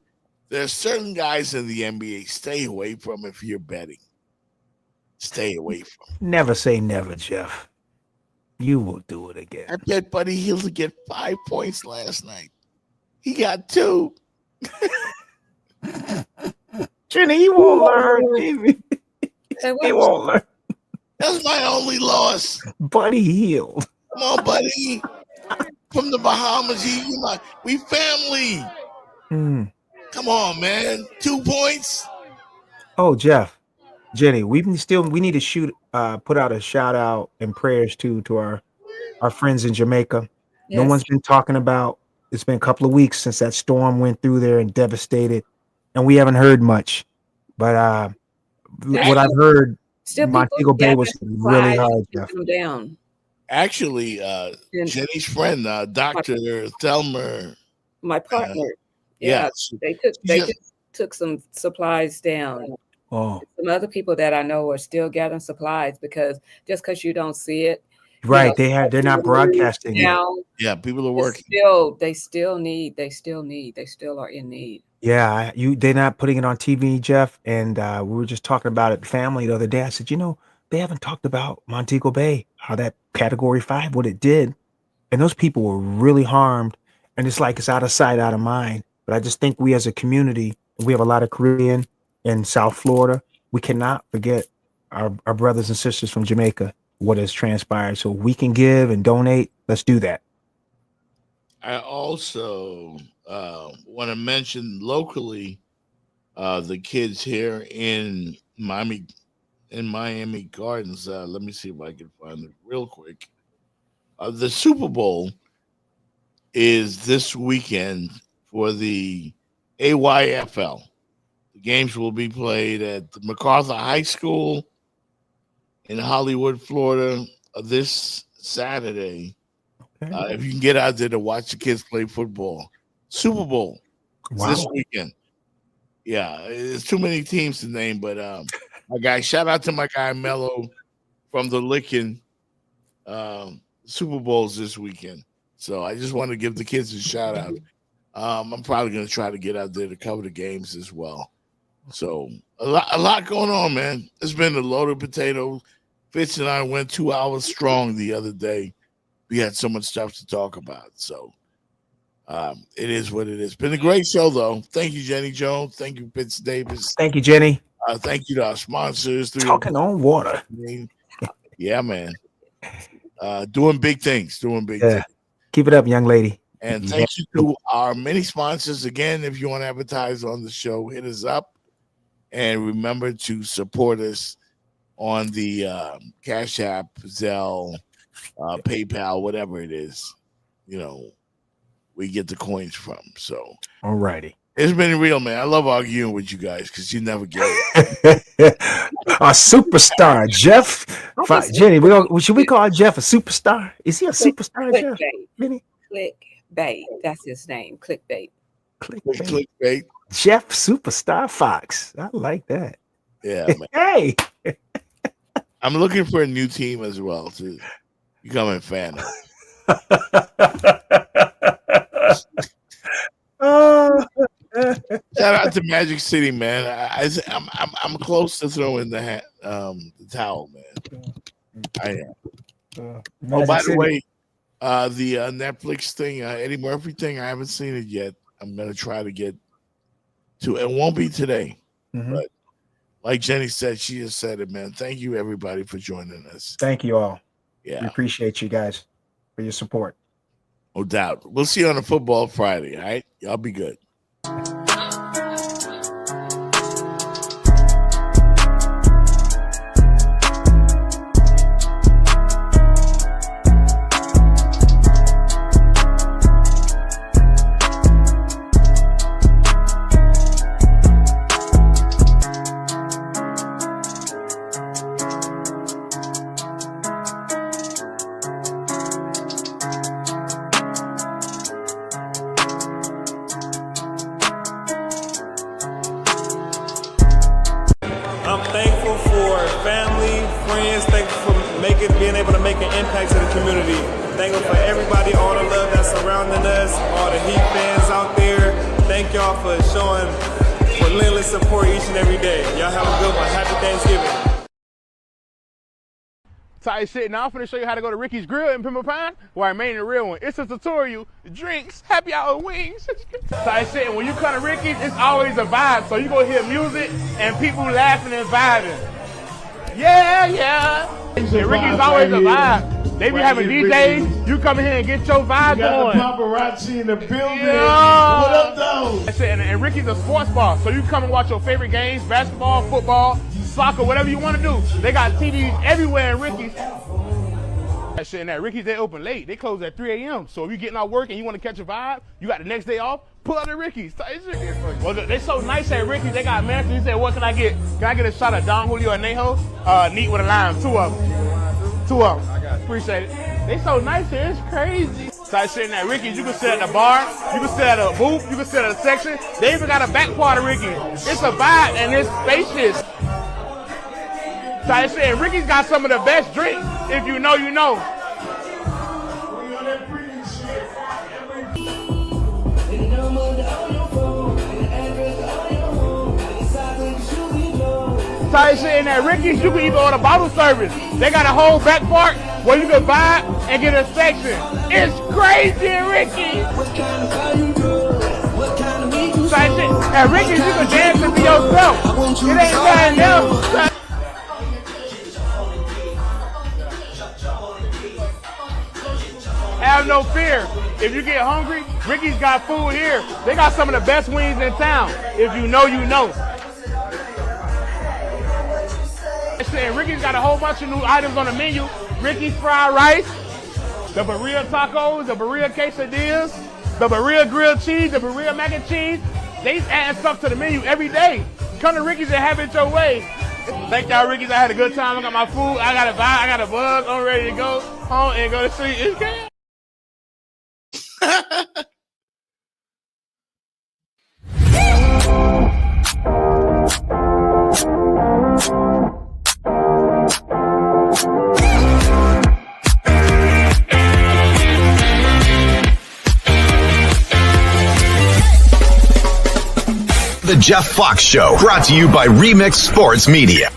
There's certain guys in the NBA. Stay away from if you're betting. Stay away from. Never say never, Jeff. You will do it again. I bet Buddy Hield to get 5 points last night. He got 2. Jenny, he won't learn, baby. He won't learn. That's my only loss. Buddy Hield. Come on, buddy. From the Bahamas, we family. Come on, man. 2 points. Oh, Jeff, Jenny, we need to put out a shout out and prayers to our friends in Jamaica. Yes. No one's been talking about. It's been a couple of weeks since that storm went through there and devastated, and we haven't heard much. But what I've heard, Montego Bay was really hard, Jeff. Down. Actually, Jenny's friend, Dr. Thelmer, my partner, yes, they took some supplies down. Oh, some other people that I know are still gathering supplies because you don't see it. Right, they're not broadcasting now. Yeah, people are working. They still are in need. Yeah, they're not putting it on TV, Jeff. And we were just talking about it, family, the other day. I said, they haven't talked about Montego Bay, how that Category 5, what it did, and those people were really harmed. And it's like it's out of sight, out of mind. But I just think we as a community, we have a lot of Caribbean in South Florida. We cannot forget our brothers and sisters from Jamaica. What has transpired, so we can give and donate. Let's do that. I also want to mention locally the kids here in Miami Gardens. Let me see if I can find it real quick. The Super Bowl is this weekend for the AYFL. The games will be played at the MacArthur High School in Hollywood, Florida, this Saturday. If you can get out there to watch the kids play football. Super Bowl this weekend. Yeah, it's too many teams to name, but shout out to my guy Mello from the Lickin'. Super Bowl's this weekend. So I just want to give the kids a shout out. I'm probably going to try to get out there to cover the games as well. So a lot going on, man. It's been a loaded potato. Fitz and I went 2 hours strong the other day. We had so much stuff to talk about. So it is what it is. Been a great show, though. Thank you, Jenny Jones. Thank you, Fitz Davis. Thank you, Jenny. Thank you to our sponsors. Talking on water. Yeah, man. Doing big things. Things. Keep it up, young lady. And thank you to our many sponsors. Again, if you want to advertise on the show, hit us up. And remember to support us on the Cash App, Zelle, PayPal, whatever it is, we get the coins from. So, all righty. It's been real, man. I love arguing with you guys because you never get it. Our superstar, Jeff. Jenny, should we call Jeff a superstar? Is he a superstar, Jeff? Clickbait. That's his name. Clickbait. Clickbait. Jeff Superstar Fox. I like that. Yeah, man. Hey. I'm looking for a new team as well to become a fan of. Shout out to Magic City, man. I'm close to throwing the towel, man. I am. By the way, The Netflix thing, Eddie Murphy thing. I haven't seen it yet. I'm gonna try to get to. It won't be today, but like Jenny said, she just said it, man. Thank you, everybody, for joining us. Thank you all. Yeah, we appreciate you guys for your support. No doubt. We'll see you on a Football Friday. All right, y'all be good. I'm thankful for family, friends, thankful for being able to make an impact to the community. Thankful for everybody, all the love that's surrounding us, all the Heat fans out there. Thank y'all for showing relentless support each and every day. Y'all have a good one. Happy Thanksgiving. Tight shit. Now I'm finna show you how to go to Ricky's Grill in Pembroke Pine, where I made the real one. It's a tutorial, drinks, happy hour wings. Tight shit. And when you come to Ricky's, it's always a vibe. So you go hear music and people laughing and vibing. Yeah, yeah. And Ricky's always a vibe. They be having DJs. You come in here and get your vibe going. Paparazzi in the building. Yeah. What up, though? That's it. And Ricky's a sports bar, so you come and watch your favorite games: basketball, football, soccer, whatever you want to do. They got TVs everywhere in Ricky's. That shit. And at Ricky's, they open late. They close at 3 a.m. So if you're getting out work and you want to catch a vibe, you got the next day off, pull out at Ricky's. Well, they so nice at Ricky's. They got mansions. He said, "What can I get? Can I get a shot of Don Julio Añejo? Neat with a lime, 2 of them. 2 of them. Appreciate it. They so nice here. It's crazy." Start sitting at Ricky's. You can sit at the bar. You can sit at a booth. You can sit at a section. They even got a back part of Ricky's. It's a vibe and it's spacious. So I said, Ricky's got some of the best drinks. If you know, you know. So I said, at Ricky's, you can even order bottle service. They got a whole back part where you can buy and get a section. It's crazy at Ricky's. So I said, at Ricky's, you can dance and be yourself. It ain't nothing else. Have no fear. If you get hungry, Ricky's got food here. They got some of the best wings in town. If you know, you know. And Ricky's got a whole bunch of new items on the menu. Ricky's fried rice, the Berea tacos, the Berea quesadillas, the Berea grilled cheese, the Berea mac and cheese. They add stuff to the menu every day. Come to Ricky's and have it your way. Thank y'all, Ricky's. I had a good time. I got my food. I got a vibe. I got a buzz. I'm ready to go home and go to sleep. It's good. The Jeff Fox Show, brought to you by Remix Sports Media.